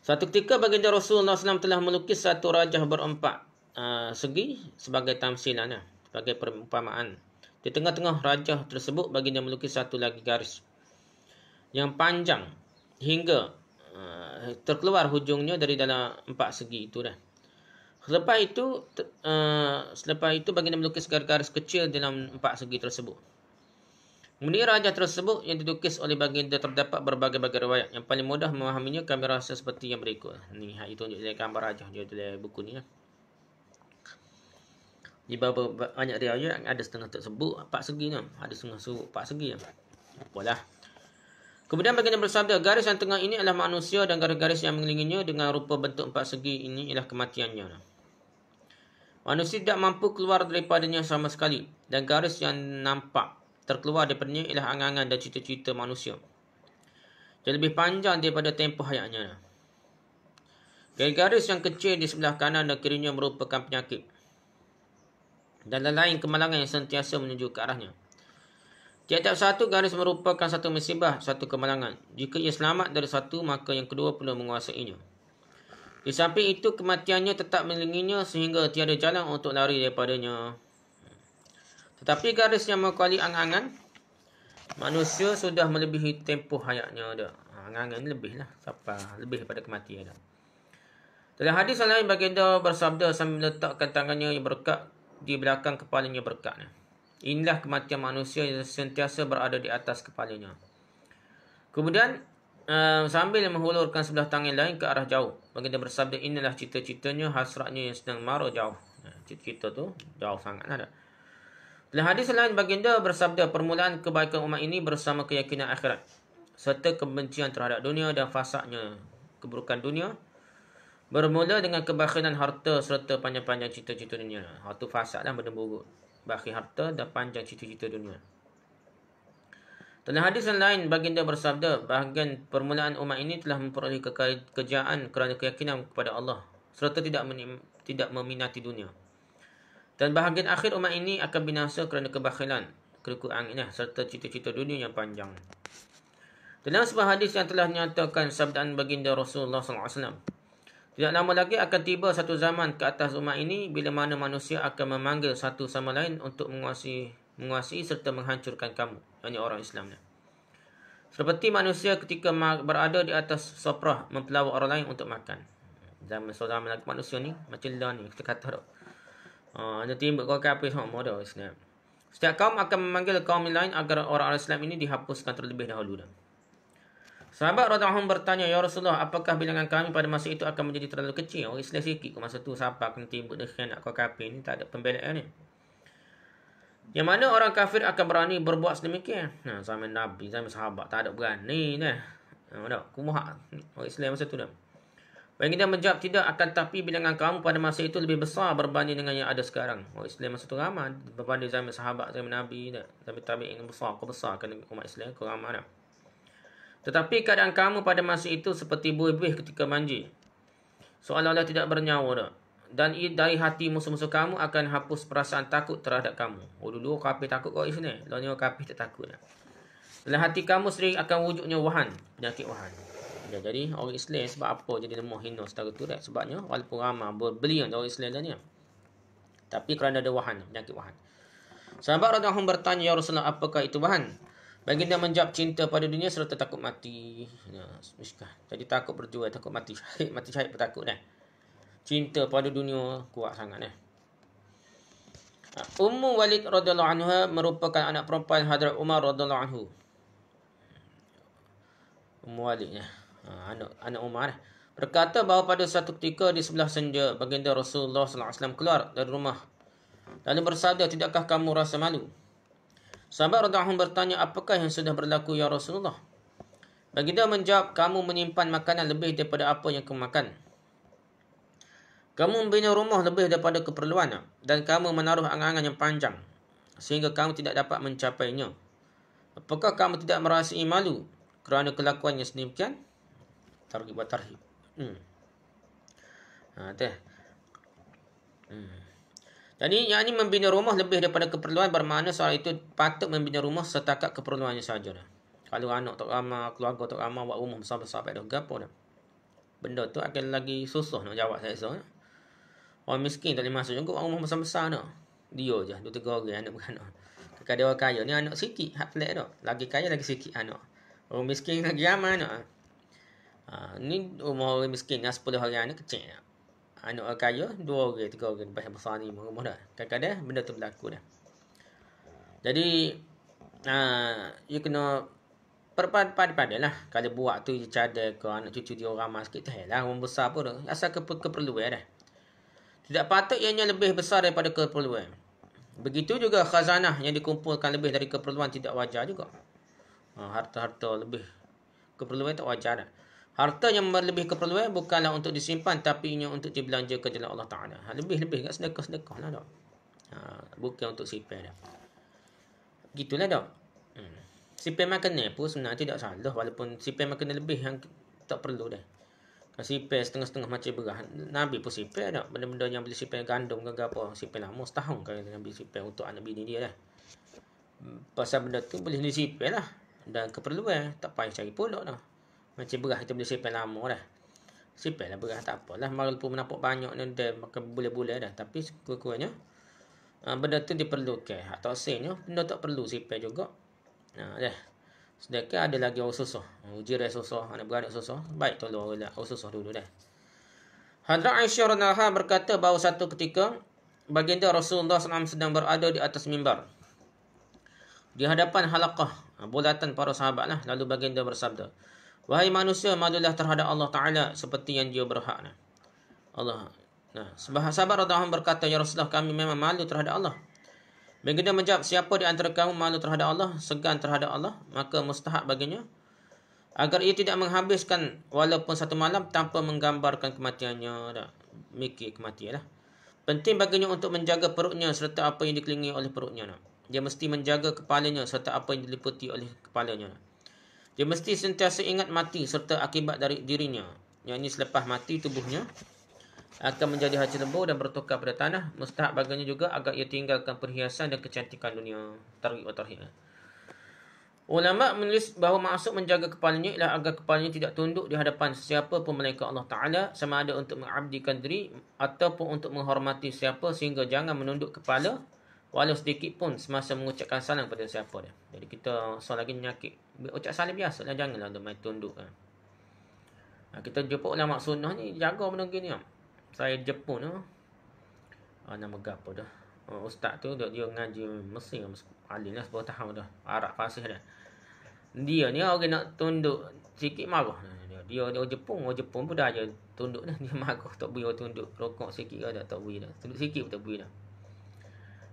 Suatu ketika baginda Rasulullah SAW telah melukis satu rajah berempat segi sebagai tamsilan, sebagai perumpamaan. Di tengah-tengah rajah tersebut baginda melukis satu lagi garis yang panjang hingga terkeluar hujungnya dari dalam empat segi itu dah. Selepas itu baginda melukis garis-garis kecil dalam empat segi tersebut. Kemudian rajah tersebut yang dilukis oleh baginda terdapat berbagai-bagai riwayat. Yang paling mudah memahaminya kami rasa seperti yang berikut. Ni itu tunjuk gambar rajah dia dalam buku ni. Di bawah banyak riwayat ada setengah tersebut empat segi ni. Ada setengah sebut empat segi. Apalah. Kemudian baginda bersabda, garis yang tengah ini adalah manusia dan garis-garis yang mengelilinginya dengan rupa bentuk empat segi ini ialah kematiannya. Manusia tidak mampu keluar daripadanya sama sekali. Dan garis yang nampak terkeluar daripadanya ialah angan-angan dan cita-cita manusia. Yang lebih panjang daripada tempoh hayatnya. Garis yang kecil di sebelah kanan dan kirinya merupakan penyakit. Dan lain kemalangan yang sentiasa menuju ke arahnya. Tiap-tiap satu garis merupakan satu musibah, satu kemalangan. Jika ia selamat dari satu, maka yang kedua perlu menguasainya. Di samping itu, kematiannya tetap melingginya sehingga tiada jalan untuk lari daripadanya. Tetapi garis yang mengkuali angan-angan, manusia sudah melebihi tempoh hayatnya dah. Angan-angan lebih lah. Siapa lebih daripada kematian dah. Dalam hadis lain, baginda bersabda sambil meletakkan tangannya yang berkat di belakang kepalanya berkat. Inilah kematian manusia yang sentiasa berada di atas kepalanya. Kemudian sambil menghulurkan sebelah tangan lain ke arah jauh, baginda bersabda, inilah cita-citanya, hasratnya yang sedang mara jauh. Cita-cita tu jauh sangat ada. Dalam hadis lain baginda bersabda, permulaan kebaikan umat ini bersama keyakinan akhirat serta kebencian terhadap dunia dan fasadnya keburukan dunia bermula dengan kebakhilan harta serta panjang-panjang cita-cita dunia. Harta fasad dan benda buruk. Bakhil harta dan panjang cita-cita dunia. Dalam hadis yang lain, baginda bersabda, bahagian permulaan umat ini telah memperoleh kekayaan kerana keyakinan kepada Allah serta tidak meminati dunia. Dan bahagian akhir umat ini akan binasa kerana kebakhilan, kerukuan serta cita-cita dunia yang panjang. Dalam sebuah hadis yang telah menyatakan sabdaan baginda Rasulullah SAW, tidak lama lagi akan tiba satu zaman ke atas umat ini bila mana manusia akan memanggil satu sama lain untuk menguasai serta menghancurkan kamu, yakni orang Islam. Seperti manusia ketika berada di atas soprah mempelawak orang lain untuk makan. Zaman lagi manusia ni macam lah ni kita kata tak. Ada timbul kau kapi sama dah Islam. Setiap kaum akan memanggil kaum lain agar orang Islam ini dihapuskan terlebih dahulu dah. Sahabat radhiyallahu anhum bertanya, "Ya Rasulullah, apakah bilangan kami pada masa itu akan menjadi terlalu kecil?" Orang Islam sikit ke masa tu, siapa akan timbul dengan nak kau kafir ni, tak ada pembelaan ni. Yang mana orang kafir akan berani berbuat sedemikian? Zaman Nabi, zaman sahabat tak ada berani dah. Kumaha orang Islam masa tu dah. Baginda menjawab, "Tidak, akan tapi bilangan kamu pada masa itu lebih besar berbanding dengan yang ada sekarang." Orang Islam masa tu ramai berbanding zaman sahabat, zaman Nabi dah. Zaman tabi'in besar, kau besarkan umat Islam, kau ramai dah. Tetapi keadaan kamu pada masa itu seperti buih-buih ketika banjir, seolah-olah tidak bernyawa dah. Dan dari hati musuh-musuh kamu akan hapus perasaan takut terhadap kamu. Dulu kafir takut kau Islam, lalu kafir tak takut dah. Dalam hati kamu sendiri akan wujudnya wahan, penyakit wahan. Jadi orang Islam sebab apa jadi lemah hina setara tu dah? Sebabnya walaupun ramai berbelian orang Islam dah ni, tapi kerana ada wahan, penyakit wahan. Sahabat radhiyallahu anhum bertanya, "Ya Rasulullah, apakah itu wahan?" Baginda menjawab, "Cinta pada dunia serta takut mati." Jadi takut berjuang, takut mati syahid. Mati syahid pun takut dah. Cinta pada dunia kuat sangat dah. Ummu Walid radhiyallahu anha merupakan anak perempuan Hadrat Umar radhiyallahu anhu. Ummu Walid anak Umar berkata bahawa pada satu ketika di sebelah senja baginda Rasulullah SAW keluar dari rumah lalu bersabda, "Tidakkah kamu rasa malu?" Sahabat radhiyallahu anhu bertanya, "Apakah yang sudah berlaku ya Rasulullah?" Baginda menjawab, "Kamu menyimpan makanan lebih daripada apa yang kamu makan. Kamu membina rumah lebih daripada keperluan, dan kamu menaruh angan-angan yang panjang sehingga kamu tidak dapat mencapainya. Apakah kamu tidak merasai malu kerana kelakuan yang sedemikian?" Targhib wa tarhib. Jadi yang ini membina rumah lebih daripada keperluan bermakna seorang itu patut membina rumah setakat keperluannya sahaja dah. Kalau anak tak ramai, keluarga tak ramai, buat rumah besar-besar pada gapo dah. Benda tu akan lagi susah nak jawab saya. Orang miskin tak boleh masuk juga buat rumah besar-besar dah. Dia je 2-3 orang anak beranak. Kadang orang kaya ni anak sikit, hak pelik dah. Lagi kaya lagi sikit anak. Orang miskin lagi ramai anak. Ni rumah orang miskin 10 orang ni kecil dah. Anak orang kaya 2 orang, 3 orang lepas besar ni rumah dah. Kadang-kadang benda tu berlaku dah. Jadi you kena pada lah. Kalau buat tu cadar ke anak cucu dia orang ramai sikit tu lah. Orang besar pun dah. Asal keperluan dah. Tidak patut ianya lebih besar daripada keperluan. Begitu juga khazanah yang dikumpulkan lebih dari keperluan tidak wajar juga. Harta-harta lebih keperluan tak wajar dah. Harta yang berlebih keperluan bukanlah untuk disimpan, tapi ianya untuk dibelanja ke jalan Allah Ta'ala. Lebih-lebih kat sedekah-sedekah lah dah. Bukan untuk simpan dah. Gitulah dah. Simpan makanan pun sebenarnya tidak salah. Walaupun simpan makanan lebih yang tak perlu dah. Kalau simpan setengah-setengah macam beras. Nabi pun simpan dah. Benda-benda yang boleh simpan gandum ke apa. Simpan lama setahun kalau Nabi simpan untuk anak bini dia dah. Pasal benda tu boleh disimpan lah. Dan keperluan. Tak payah cari pulak dah. Macam beras kita boleh simpan lama dah. Simpan lah beras tak apalah. Walaupun menampak banyak ni dah makan bulan-bulan dah. Tapi kurang-kurangnya benda tu diperlukan. Atau asalnya benda tak perlu simpan juga. Dah. Sedangkan ada lagi orang susah. Jiran susah, anak beranak susah. Baik tolong orang susah dulu dah. Hadrat Aisyah radhiyallahu anha berkata bahawa satu ketika baginda Rasulullah SAW sedang berada di atas mimbar di hadapan halaqah bulatan para sahabat lah. Lalu baginda bersabda, "Wahai manusia, malulah terhadap Allah Ta'ala seperti yang dia berhak." Allah. Sahabat radhiyallahu anhu berkata, "Ya Rasulullah, kami memang malu terhadap Allah." Baginda menjawab, "Siapa di antara kamu malu terhadap Allah, segan terhadap Allah, maka mustahak baginya agar ia tidak menghabiskan walaupun satu malam tanpa menggambarkan kematiannya." Mikir kematian lah. Penting baginya untuk menjaga perutnya serta apa yang dikelilingi oleh perutnya. Dia mesti menjaga kepalanya serta apa yang diliputi oleh kepalanya. Dia mesti sentiasa ingat mati serta akibat dari dirinya. Yang ini selepas mati tubuhnya akan menjadi hancur lebur dan bertukar pada tanah. Mustahab baginya juga agar ia tinggalkan perhiasan dan kecantikan dunia. Targhib wa tarhib. Ulama menulis bahawa maksud menjaga kepalanya ialah agar kepalanya tidak tunduk di hadapan sesiapa pun melainkan Allah Ta'ala, sama ada untuk mengabdikan diri ataupun untuk menghormati siapa, sehingga jangan menunduk kepala walau sedikit pun semasa mengucapkan salam pada siapa dia. Jadi kita lagi menyakit, ucap salam biasa lah, janganlah main tunduk. Kita jumpa ulama sunnah ni jaga benda gini. Saya Jepun nama gapo dah. Ustaz tu dia ngaji Mesir, alim lah 10 tahun dah, Arab fasih dah. Dia ni orang nak tunduk sikit marah. Dia Jepun pun dah aja tunduk dah. Dia marah tak boleh tunduk. Rokok sikit dah tak boleh dah. Tunduk sikit pun tak boleh dah.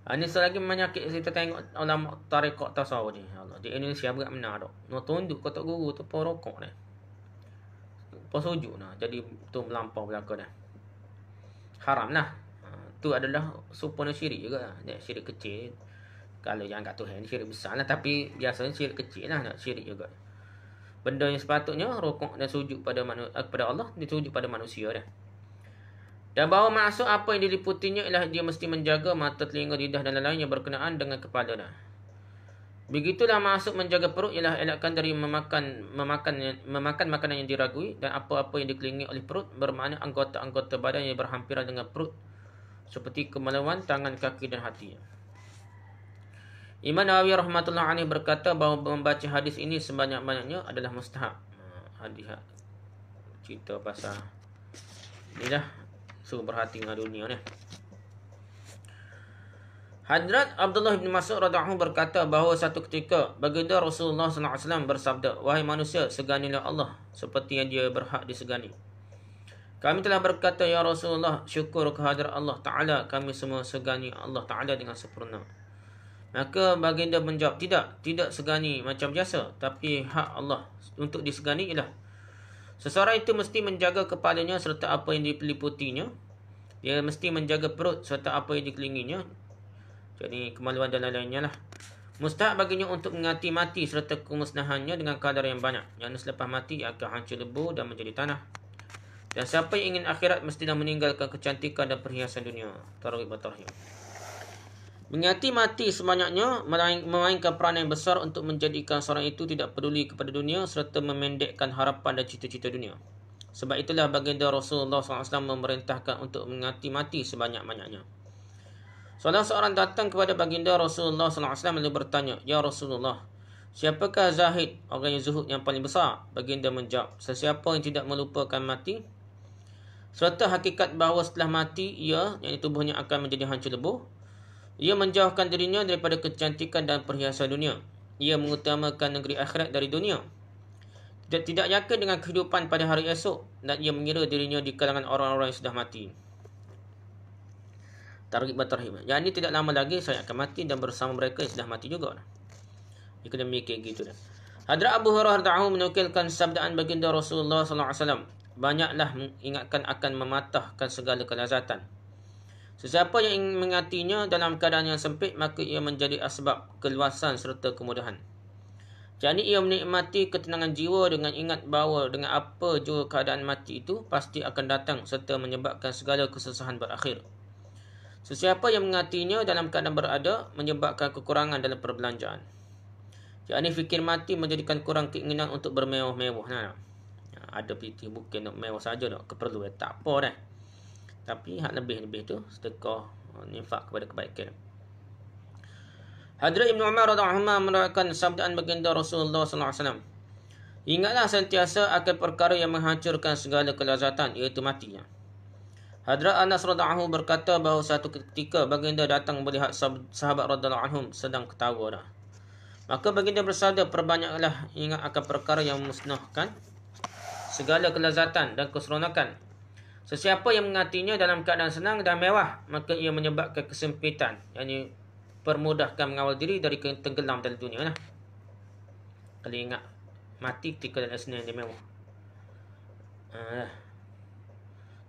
Ini selagi menyakit kita tengok ulama tarekat tasawuf ni. Allah, di Indonesia berat benar dak. Nak tunduk kata guru tu pun rokok dah. Pun sujud dah. Jadi tu melampau belaka dah. Haram lah. Tu adalah sempurna syirik juga. Dia syirik kecil. Kalau yang kat Tuhan syirik besar lah. Tapi biasanya syirik kecil lah. Nak syirik juga. Benda yang sepatutnya rokok dan sujud pada Allah, dia sujud pada manusia dah. Dan bahawa maksud apa yang diliputinya ialah dia mesti menjaga mata, telinga, lidah dan lain-lain yang berkenaan dengan kepala dah. Begitulah maksud menjaga perut ialah elakkan dari memakan makanan yang diragui dan apa-apa yang dikelilingi oleh perut, bermakna anggota-anggota badan yang berhampiran dengan perut seperti kemaluan, tangan, kaki dan hati. Imam Nawawi rahmatullah alaih berkata bahawa membaca hadis ini sebanyak-banyaknya adalah mustahab. Hadis cerita pasal inilah suruh berhati dengan dunia ni. Hadrat Abdullah bin Mas'ud radhiyallahu anhu berkata bahawa satu ketika baginda Rasulullah sallallahu alaihi wasallam bersabda, "Wahai manusia, seganilah Allah seperti yang dia berhak disegani." Kami telah berkata, "Ya Rasulullah, syukur kehadrat Allah Ta'ala, kami semua segani Allah Ta'ala dengan sempurna." Maka baginda menjawab, tidak segani macam biasa, tapi hak Allah untuk disegani ialah seseorang itu mesti menjaga kepalanya serta apa yang diliputinya. Dia mesti menjaga perut serta apa yang dikelilinginya. Jadi kemaluan dan lain-lainnya lah. Mustahab baginya untuk mengingati mati serta kemusnahannya dengan kadar yang banyak. Yang selepas mati ia akan hancur lebur dan menjadi tanah. Dan siapa yang ingin akhirat mestilah meninggalkan kecantikan dan perhiasan dunia. Targhib wa tarhib. Mengingati mati sebanyaknya memainkan peranan yang besar untuk menjadikan seorang itu tidak peduli kepada dunia serta memendekkan harapan dan cita-cita dunia. Sebab itulah baginda Rasulullah SAW memerintahkan untuk mengingati mati sebanyak-banyaknya. Salah seorang datang kepada baginda Rasulullah SAW lalu bertanya, "Ya Rasulullah, siapakah zahid, orang yang zuhud yang paling besar?" Baginda menjawab, "Sesiapa yang tidak melupakan mati serta hakikat bahawa setelah mati ia, yang tubuhnya akan menjadi hancur lebur. Ia menjauhkan dirinya daripada kecantikan dan perhiasan dunia. Ia mengutamakan negeri akhirat dari dunia. Tidak yakin dengan kehidupan pada hari esok, dan ia mengira dirinya di kalangan orang-orang yang sudah mati." Targhib wa tarhib. Yang ini tidak lama lagi saya akan mati dan bersama mereka yang sudah mati juga. Dia kena mikir gitu dah. Hadrat Abu Hurairah radhiyallahu anhu menukilkan sabdaan baginda Rasulullah sallallahu alaihi wasallam, "Banyaklah mengingatkan akan mematahkan segala kelazatan. Sesiapa yang ingin mengingatinya dalam keadaan yang sempit, maka ia menjadi asbab keluasan serta kemudahan. Jadi ia menikmati ketenangan jiwa dengan ingat bahawa dengan apa jua keadaan mati itu pasti akan datang serta menyebabkan segala kesusahan berakhir. Sesiapa yang mengingatinya dalam keadaan berada, menyebabkan kekurangan dalam perbelanjaan. Jadi fikir mati menjadikan kurang keinginan untuk bermewah-mewah. Ada piti bukan nak mewah saja nak keperluan, tak apa dah. Tapi hak lebih-lebih tu sedekah, infak kepada kebaikan. Hadrat Ibn Umar radhiyallahu anhu meriwayatkan sabdaan baginda Rasulullah sallallahu alaihi wasallam, "Ingatlah sentiasa akan perkara yang menghancurkan segala kelazatan, iaitu matinya." Hadrat Anas radhiyallahu anhu berkata bahawa satu ketika baginda datang melihat sahabat radhiyallahu anhum sedang ketawa dah. Maka baginda bersabda, "Perbanyaklah ingat akan perkara yang memusnahkan segala kelazatan dan keseronokan. Sesiapa yang mengingatinya dalam keadaan senang dan mewah, maka ia menyebabkan kesempitan, yakni permudahkan mengawal diri dari tenggelam dalam dunia lah." Kalau ingat mati ketika dalam senang dan mewah,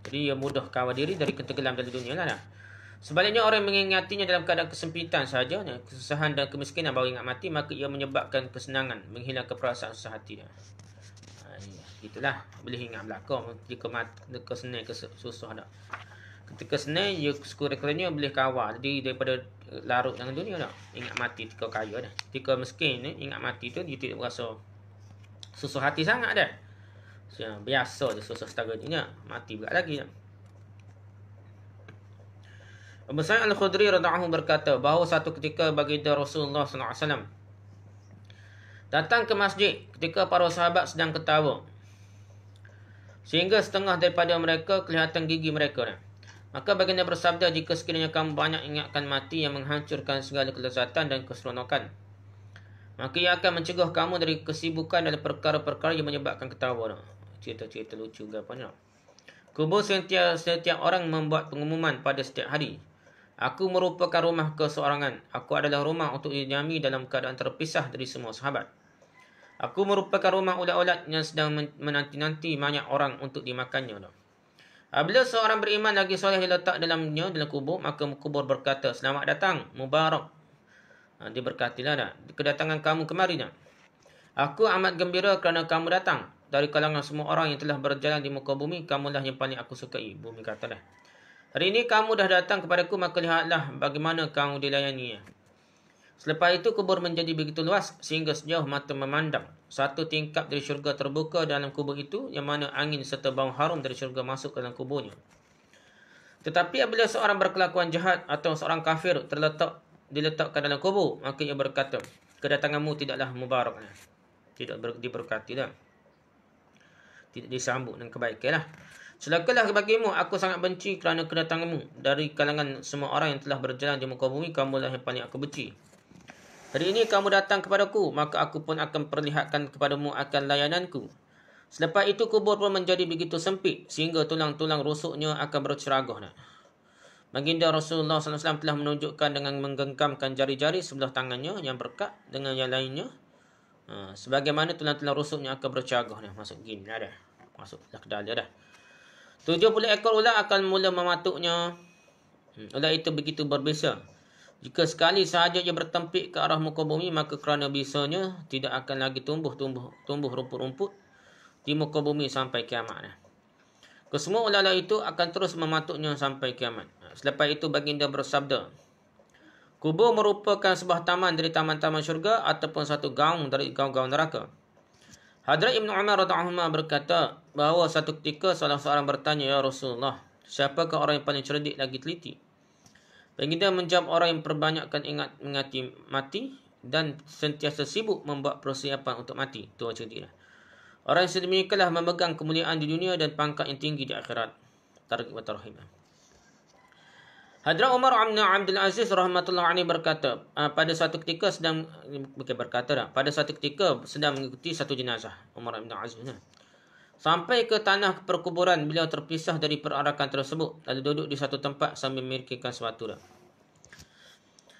jadi ia mudah kawal diri dari tenggelam dalam dunia lah. Sebaliknya orang yang mengingatinya dalam keadaan kesempitan sahaja, kesusahan dan kemiskinan baru ingat mati, maka ia menyebabkan kesenangan, menghilangkan perasaan susah hati. Gitulah. Boleh ingat belakang ketika senang ke susah dah. Ketika senang dia sekurang-kurangnya boleh kawal. Jadi daripada larut dengan dunia dah. Ingat mati ketika kaya dah. Ketika miskin ni ingat mati tu dia tidak berasa susah hati sangat dah. Biasa je susah setara dunia, mati pula lagi dah. Abu Sa'id Al-Khudri radhiyallahu berkata bahawa satu ketika baginda Rasulullah SAW datang ke masjid ketika para sahabat sedang ketawa, sehingga setengah daripada mereka kelihatan gigi mereka. Maka baginda bersabda, jika sekiranya kamu banyak ingatkan mati yang menghancurkan segala kelezatan dan keseronokan, maka ia akan mencegah kamu dari kesibukan dalam perkara-perkara yang menyebabkan ketawa. Cerita-cerita lucu ke apa ni. Kubur setiap orang membuat pengumuman pada setiap hari. Aku merupakan rumah keseorangan. Aku adalah rumah untuk didiami dalam keadaan terpisah dari semua sahabat. Aku merupakan rumah ulat-ulat yang sedang menanti-nanti banyak orang untuk dimakannya. Apabila seorang beriman lagi soleh diletak dalam kubur, maka kubur berkata, selamat datang, mubarak. Diberkatilah dah kedatangan kamu kemari dah. Aku amat gembira kerana kamu datang. Dari kalangan semua orang yang telah berjalan di muka bumi, kamulah yang paling aku sukai. Bumi kata dah. Hari ini kamu dah datang kepadaku, maka lihatlah bagaimana kamu dilayani. Selepas itu kubur menjadi begitu luas sehingga sejauh mata memandang. Satu tingkap dari syurga terbuka dalam kubur itu, yang mana angin serta bau harum dari syurga masuk ke dalam kuburnya. Tetapi apabila seorang berkelakuan jahat atau seorang kafir diletakkan dalam kubur, maka ia berkata, kedatanganmu tidaklah mubarak. Tidak diberkati dah. Tidak disambut dengan kebaikan lah. Celakalah bagimu, aku sangat benci kerana kedatanganmu. Dari kalangan semua orang yang telah berjalan di muka bumi, kamulah yang paling aku benci. Hari ini kamu datang kepadaku, maka aku pun akan perlihatkan kepadamu akan layananku. Selepas itu kubur pun menjadi begitu sempit, sehingga tulang-tulang rusuknya akan berceragah. Baginda Rasulullah SAW telah menunjukkan dengan menggenggamkan jari-jari sebelah tangannya yang berkat dengan yang lainnya. Sebagaimana tulang-tulang rusuknya akan berceragah. Masuk gin dah. Masuk ke dalam dah. 70 ekor ulat akan mula mematuknya. Ulat itu begitu berbisa. Jika sekali sahaja ia bertempik ke arah muka bumi, maka kerana bisanya tidak akan lagi tumbuh rumput-rumput di muka bumi sampai kiamat. Kesemua ulat-ulat itu akan terus mematuknya sampai kiamat. Selepas itu baginda bersabda, kubur merupakan sebuah taman dari taman-taman syurga ataupun satu gaung dari gaung-gaung neraka. Hadrat Ibn Umar radhiyallahu berkata bahawa satu ketika salah seorang bertanya, ya Rasulullah, siapakah orang yang paling cerdik lagi teliti? Baginda menjawab, orang yang perbanyakkan mengingati mati dan sentiasa sibuk membuat persiapan untuk mati. Itu cerdik. Orang yang sedemikianlah memegang kemuliaan di dunia dan pangkat yang tinggi di akhirat. Tarikh wa Tarhib. Hadrat Umar bin Abdul Aziz rahmatullah alaihi berkata, pada satu ketika sedang mengikuti satu jenazah, Umar bin Abdul Aziz. Sampai ke tanah perkuburan, beliau terpisah dari perarakan tersebut, lalu duduk di satu tempat sambil memikirkan sesuatu.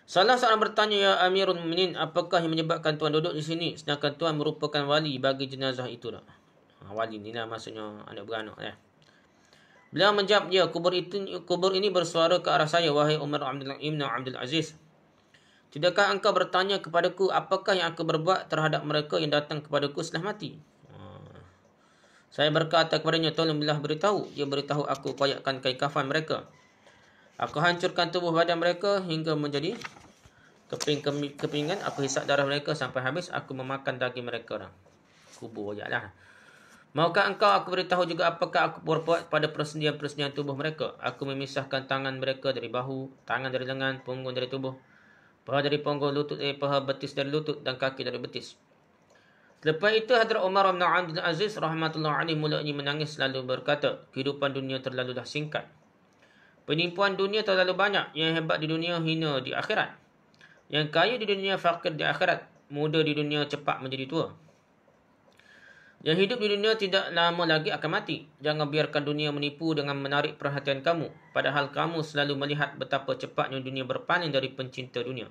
Salah seorang bertanya, ya Amirul Mukminin, apakah yang menyebabkan tuan duduk di sini sedangkan tuan merupakan wali bagi jenazah itu? Wali ni lah maksudnya anak beranak. Beliau menjawab, ya, kubur ini bersuara ke arah saya, wahai Umar ibn Abdul Aziz. Tidakkah engkau bertanya kepadaku apakah yang aku berbuat terhadap mereka yang datang kepadaku setelah mati? Saya berkata kepadanya, tolonglah beritahu. Dia beritahu aku, koyakkan kain kafan mereka. Aku hancurkan tubuh badan mereka hingga menjadi kepingan. Aku hisap darah mereka sampai habis. Aku memakan daging mereka. Kubur je lah. Maukah engkau aku beritahu juga apakah aku berbuat pada persendian-persendian tubuh mereka? Aku memisahkan tangan mereka dari bahu, tangan dari lengan, punggung dari tubuh, paha dari punggung, lutut dari paha, betis dari lutut dan kaki dari betis. Lepas itu Hadrat Umar bin Abdul Aziz rahmatullah alaihi mulanya menangis lalu berkata, kehidupan dunia terlalulah singkat. Penipuan dunia terlalu banyak. Yang hebat di dunia hina di akhirat. Yang kaya di dunia fakir di akhirat. Muda di dunia cepat menjadi tua. Yang hidup di dunia tidak lama lagi akan mati. Jangan biarkan dunia menipu dengan menarik perhatian kamu. Padahal kamu selalu melihat betapa cepatnya dunia berpaling dari pencinta dunia.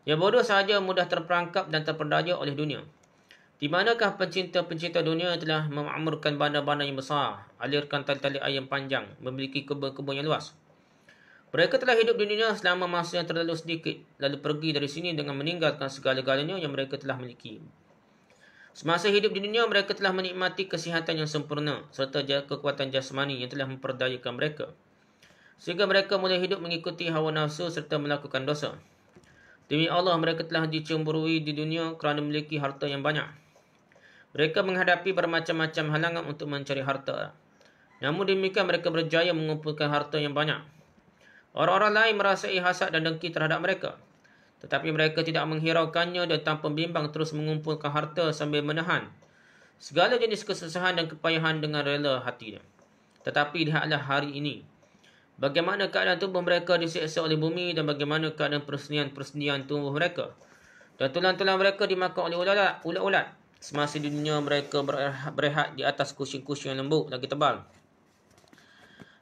Yang bodoh sahaja mudah terperangkap dan terperdaya oleh dunia. Di manakah pencinta-pencinta dunia yang telah memakmurkan bandar-bandar yang besar, alirkan tali-tali air yang panjang, memiliki kebun-kebun yang luas. Mereka telah hidup di dunia selama masa yang terlalu sedikit, lalu pergi dari sini dengan meninggalkan segala-galanya yang mereka telah miliki. Semasa hidup di dunia, mereka telah menikmati kesihatan yang sempurna serta kekuatan jasmani yang telah memperdayakan mereka, sehingga mereka mulai hidup mengikuti hawa nafsu serta melakukan dosa. Demi Allah, mereka telah dicemburui di dunia kerana memiliki harta yang banyak. Mereka menghadapi bermacam-macam halangan untuk mencari harta. Namun demikian, mereka berjaya mengumpulkan harta yang banyak. Orang-orang lain merasai hasad dan dengki terhadap mereka, tetapi mereka tidak menghiraukannya dan tanpa bimbang terus mengumpulkan harta sambil menahan segala jenis kesusahan dan kepayahan dengan rela hatinya. Tetapi lihatlah hari ini, bagaimana keadaan tubuh mereka disiksa oleh bumi dan bagaimana keadaan persendian tubuh mereka. Dan tulang-tulang mereka dimakan oleh ulat-ulat. Semasa di dunia mereka berehat di atas kursi-kursi yang lembut lagi tebal.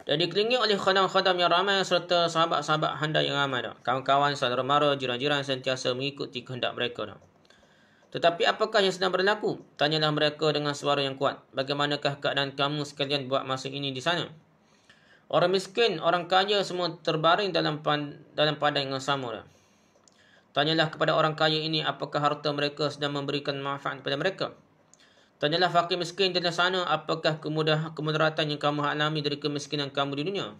Dan dikelilingi oleh khadam-khadam yang ramai serta sahabat-sahabat handai yang ramai. Kawan-kawan, saudara mara, jiran-jiran sentiasa mengikuti kehendak mereka. Tetapi apakah yang sedang berlaku? Tanyalah mereka dengan suara yang kuat. Bagaimanakah keadaan kamu sekalian buat masa ini di sana? Orang miskin, orang kaya semua terbaring dalam padang yang sama. Tanyalah kepada orang kaya ini apakah harta mereka sedang memberikan manfaat kepada mereka. Tanyalah fakir miskin di sana apakah kemudaratan yang kamu alami dari kemiskinan kamu di dunia.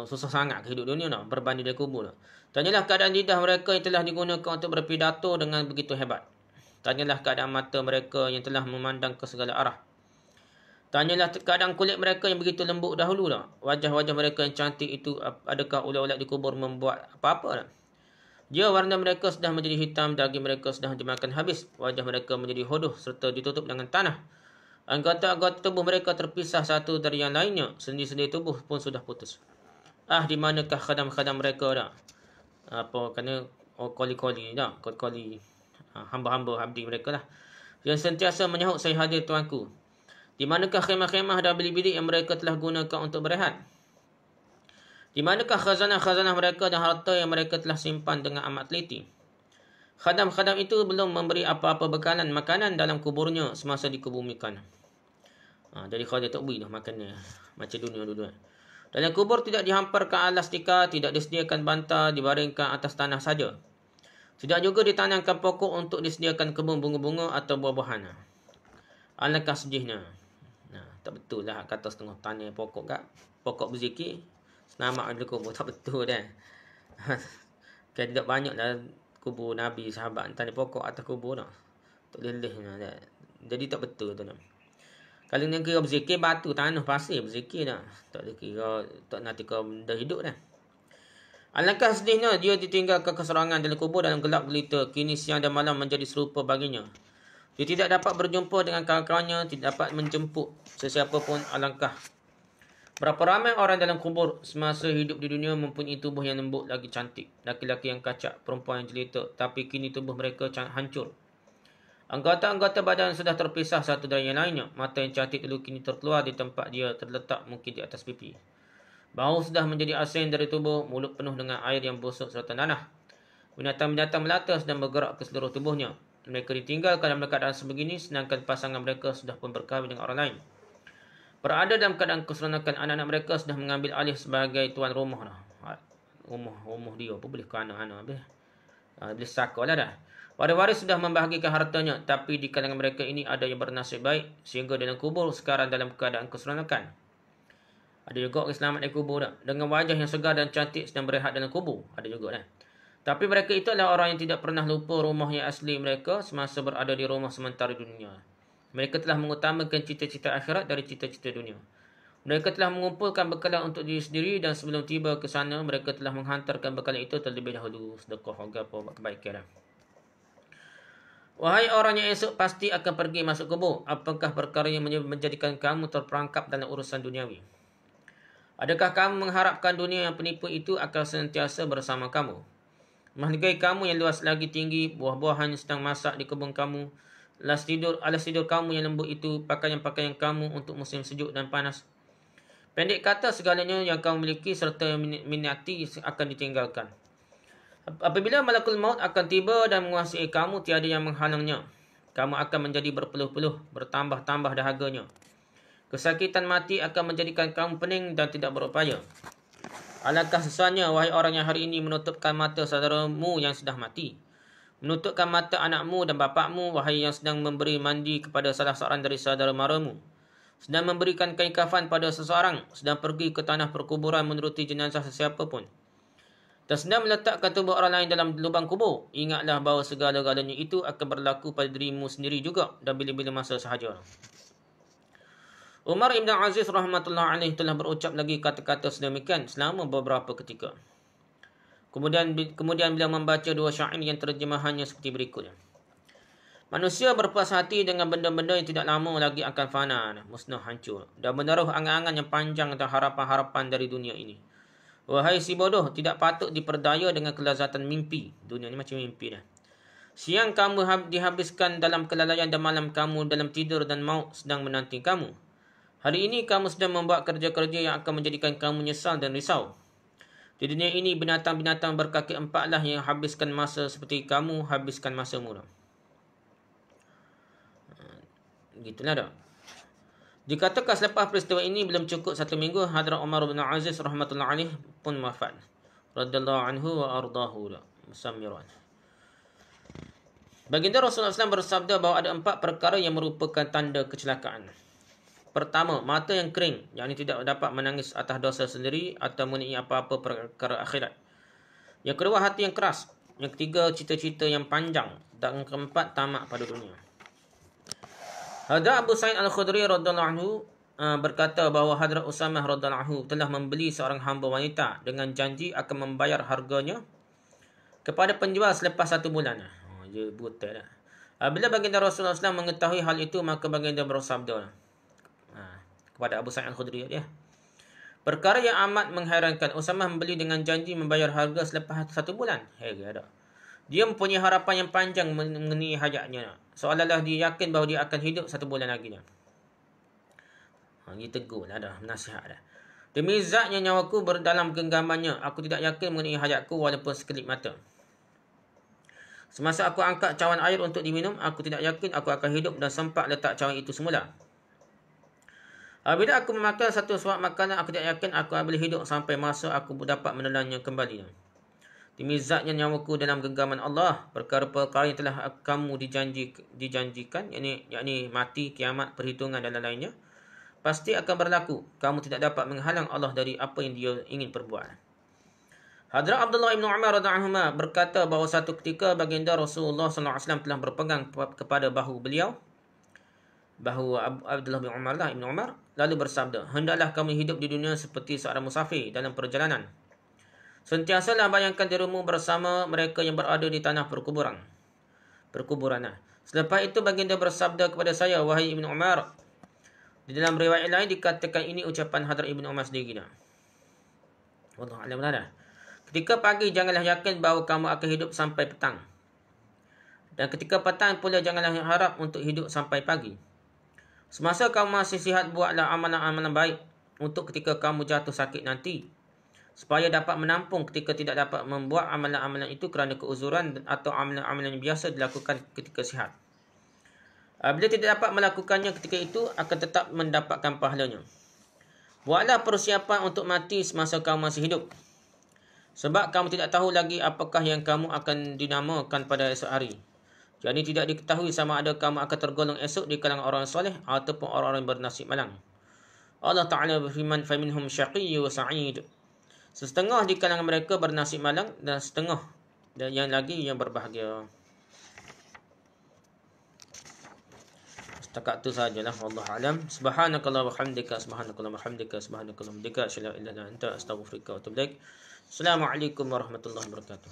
Susah sangat hidup dunia berbanding dari kubur. Tanyalah keadaan lidah mereka yang telah digunakan untuk berpidato dengan begitu hebat. Tanyalah keadaan mata mereka yang telah memandang ke segala arah. Tanyalah keadaan kulit mereka yang begitu lembut dahulu. Wajah-wajah mereka yang cantik itu, adakah ulat-ulat di kubur membuat apa-apa? Jika warna mereka sudah menjadi hitam, daging mereka sudah dimakan habis, wajah mereka menjadi hodoh serta ditutup dengan tanah. Anggota-anggota tubuh mereka terpisah satu dari yang lainnya, sendi-sendi tubuh pun sudah putus. Di manakah khadam-khadam mereka koli-koli hamba-hamba abdi mereka yang sentiasa menyahut saya hadir tuanku. Di manakah khemah-khemah dan bilik-bilik yang mereka telah gunakan untuk berehat? Di manakah khazanah-khazanah mereka dan harta yang mereka telah simpan dengan amat teliti? Khadam-khadam itu belum memberi apa-apa bekalan makanan dalam kuburnya semasa dikebumikan. Jadi khadim tak boleh makannya macam dunia dulu. Dalam kubur tidak dihamparkan alas tikar, tidak disediakan bantal, dibaringkan atas tanah saja. Tidak juga ditanamkan pokok untuk disediakan kebun bunga-bunga atau buah-buahan. Alangkah sedihnya. Tak betul lah kata setengah tanah pokok berzikir. Senamak ada kubur, tak betul dah. Kan tidak banyak dah kubur Nabi, sahabat tanah pokok atas kubur dah. Tak leleh dah. Jadi tak betul tu dah. Kalau nak kira berzikir batu tanah pasir berzikir dah. Tak ada kira tak nak kira benda hidup dah. Alangkah sedihnya dia ditinggalkan keserangan dalam kubur dalam gelap gelita. Kini siang dan malam menjadi serupa baginya. Dia tidak dapat berjumpa dengan kawan-kawannya, tidak dapat menjemput sesiapa pun. Alangkah berapa ramai orang dalam kubur semasa hidup di dunia mempunyai tubuh yang lembut lagi cantik. Laki-laki yang kacak, perempuan yang jelita, tapi kini tubuh mereka hancur. Anggota-anggota badan sudah terpisah satu dari yang lainnya. Mata yang cantik dulu kini terkeluar di tempat dia terletak mungkin di atas pipi. Bahu sudah menjadi asin dari tubuh, mulut penuh dengan air yang busuk serta nanah. Binatang-binatang melata sedang bergerak ke seluruh tubuhnya. Mereka ditinggalkan dalam keadaan sebegini sedangkan pasangan mereka sudah pun berkahwin dengan orang lain. Berada dalam keadaan keseronokan, anak-anak mereka sudah mengambil alih sebagai tuan rumah. Rumah dia apa boleh ke anak-anak boleh sakar lah dah. Waris-waris sudah membahagikan hartanya, tapi di kalangan mereka ini ada yang bernasib baik sehingga dalam kubur sekarang dalam keadaan keseronokan. Ada juga orang selamat dari kubur dah, dengan wajah yang segar dan cantik sedang berehat dalam kubur. Ada juga dah. Tapi mereka itu adalah orang yang tidak pernah lupa rumah yang asli mereka semasa berada di rumah sementara dunia. Mereka telah mengutamakan cita-cita akhirat dari cita-cita dunia. Mereka telah mengumpulkan bekalan untuk diri sendiri dan sebelum tiba ke sana, mereka telah menghantarkan bekalan itu terlebih dahulu. Sedekah, apa kebaikan. Wahai orang yang esok pasti akan pergi masuk kubur, apakah perkara yang menjadikan kamu terperangkap dalam urusan duniawi? Adakah kamu mengharapkan dunia yang penipu itu akan senantiasa bersama kamu? Mahligai kamu yang luas lagi tinggi, buah-buahan yang sedang masak di kebun kamu, alas tidur kamu yang lembut itu, pakaian-pakaian kamu untuk musim sejuk dan panas. Pendek kata, segalanya yang kamu miliki serta minati akan ditinggalkan. Apabila malakul maut akan tiba dan menguasai kamu, tiada yang menghalangnya. Kamu akan menjadi berpeluh-peluh, bertambah-tambah dahaganya. Kesakitan mati akan menjadikan kamu pening dan tidak berupaya. Alangkah sesanya, wahai orang yang hari ini menutupkan mata saudaramu yang sudah mati. menutupkan mata anakmu dan bapakmu, wahai yang sedang memberi mandi kepada salah seorang dari saudara maramu, sedang memberikan kain kafan pada seseorang, sedang pergi ke tanah perkuburan menuruti jenazah sesiapa pun, dan sedang meletakkan tubuh orang lain dalam lubang kubur. Ingatlah bahawa segala-galanya itu akan berlaku pada dirimu sendiri juga dan bila-bila masa sahaja. Umar Ibn Aziz rahmatullah alaih telah berucap lagi kata-kata sedemikian selama beberapa ketika. Kemudian beliau membaca dua syair yang terjemahannya seperti berikutnya. Manusia berpuas hati dengan benda-benda yang tidak lama lagi akan fana, musnah, hancur, dan menaruh angan-angan yang panjang dan harapan-harapan dari dunia ini. Wahai si bodoh, tidak patut diperdaya dengan kelazatan mimpi. Dunia ni macam mimpi dah. Siang kamu dihabiskan dalam kelalaian dan malam kamu dalam tidur dan maut sedang menanti kamu. Hari ini kamu sedang membuat kerja-kerja yang akan menjadikan kamu nyesal dan risau. Di dunia ini binatang-binatang berkaki empatlah yang habiskan masa seperti kamu habiskan masamu. Gitulah dah. Dikatakan selepas peristiwa ini belum cukup 1 minggu, Hadrat Umar bin Aziz rahmatullah alaih pun wafat. Radhiyallahu anhu wa ardahu musammiran. Baginda Rasulullah SAW bersabda bahawa ada 4 perkara yang merupakan tanda kecelakaan. Pertama, mata yang kering, yakni tidak dapat menangis atas dosa sendiri atau mengenai apa-apa perkara akhirat. Yang kedua, hati yang keras. Yang ketiga, cita-cita yang panjang. Dan yang keempat, tamak pada dunia. Hadrat Abu Sa'id Al-Khudri radhiyallahu anhu berkata bahawa Hadrat Usamah radhiyallahu anhu telah membeli seorang hamba wanita dengan janji akan membayar harganya kepada penjual selepas 1 bulan. Dia buta dah. Bila baginda Rasulullah SAW mengetahui hal itu, maka baginda bersabda kepada Abu Sa'id Al-Khudri, perkara yang amat menghairankan, Usamah membeli dengan janji membayar harga selepas 1 bulan. Dia mempunyai harapan yang panjang mengenai hajatnya. Seolah-olah dia yakin bahawa dia akan hidup 1 bulan lagi. Dia tegur lah dah, nasihat dah. Demi zatnya nyawaku berdalam genggamannya, aku tidak yakin mengenai hajatku walaupun sekelip mata. Semasa aku angkat cawan air untuk diminum, aku tidak yakin aku akan hidup dan sempat letak cawan itu semula. Bila aku memakan satu suap makanan, aku tidak yakin aku boleh hidup sampai masa aku dapat menelannya kembali. Demi zatnya nyawaku dalam genggaman Allah, perkara-perkara yang telah kamu dijanjikan, yakni mati, kiamat, perhitungan dan lain-lainnya, pasti akan berlaku. Kamu tidak dapat menghalang Allah dari apa yang dia ingin perbuat. Hadrat Abdullah ibn Umar radhiyallahu anhu berkata bahawa satu ketika baginda Rasulullah SAW telah berpegang kepada bahu beliau, bahu Abdullah bin Umar ibn Umar, lalu bersabda, hendaklah kamu hidup di dunia seperti seorang musafir dalam perjalanan. Sentiasalah bayangkan dirimu bersama mereka yang berada di tanah perkuburan. Selepas itu baginda bersabda kepada saya, wahai Ibn Umar. Di dalam riwayat lain dikatakan ini ucapan Hadrat Ibn Umar sendiri. Wallahu a'lam bishawab. Ketika pagi janganlah yakin bahawa kamu akan hidup sampai petang. Dan ketika petang pula janganlah harap untuk hidup sampai pagi. Semasa kamu masih sihat, buatlah amalan-amalan baik untuk ketika kamu jatuh sakit nanti, supaya dapat menampung ketika tidak dapat membuat amalan-amalan itu kerana keuzuran atau amalan-amalan yang biasa dilakukan ketika sihat. Bila tidak dapat melakukannya ketika itu, akan tetap mendapatkan pahalanya. Buatlah persiapan untuk mati semasa kamu masih hidup. Sebab kamu tidak tahu lagi apakah yang kamu akan dinamakan pada esok hari. Jadi tidak diketahui sama ada kamu akan tergolong esok di kalangan orang soleh ataupun orang-orang bernasib malang. Allah Ta'ala berfirman, فَمِنْهُمْ شَقِيٌّ وَسَعِيدٌ. Setengah di kalangan mereka bernasib malang dan setengah dan yang lagi yang berbahagia. Setakat itu sajalah, wallahu alam. Subhanakallah wa hamdika, subhanakallah wa hamdika, subhanakallah wa hamdika, asyhadu an la ilaha illa anta, astaghfiruka wa atubu ilaik. Assalamualaikum warahmatullahi wabarakatuh.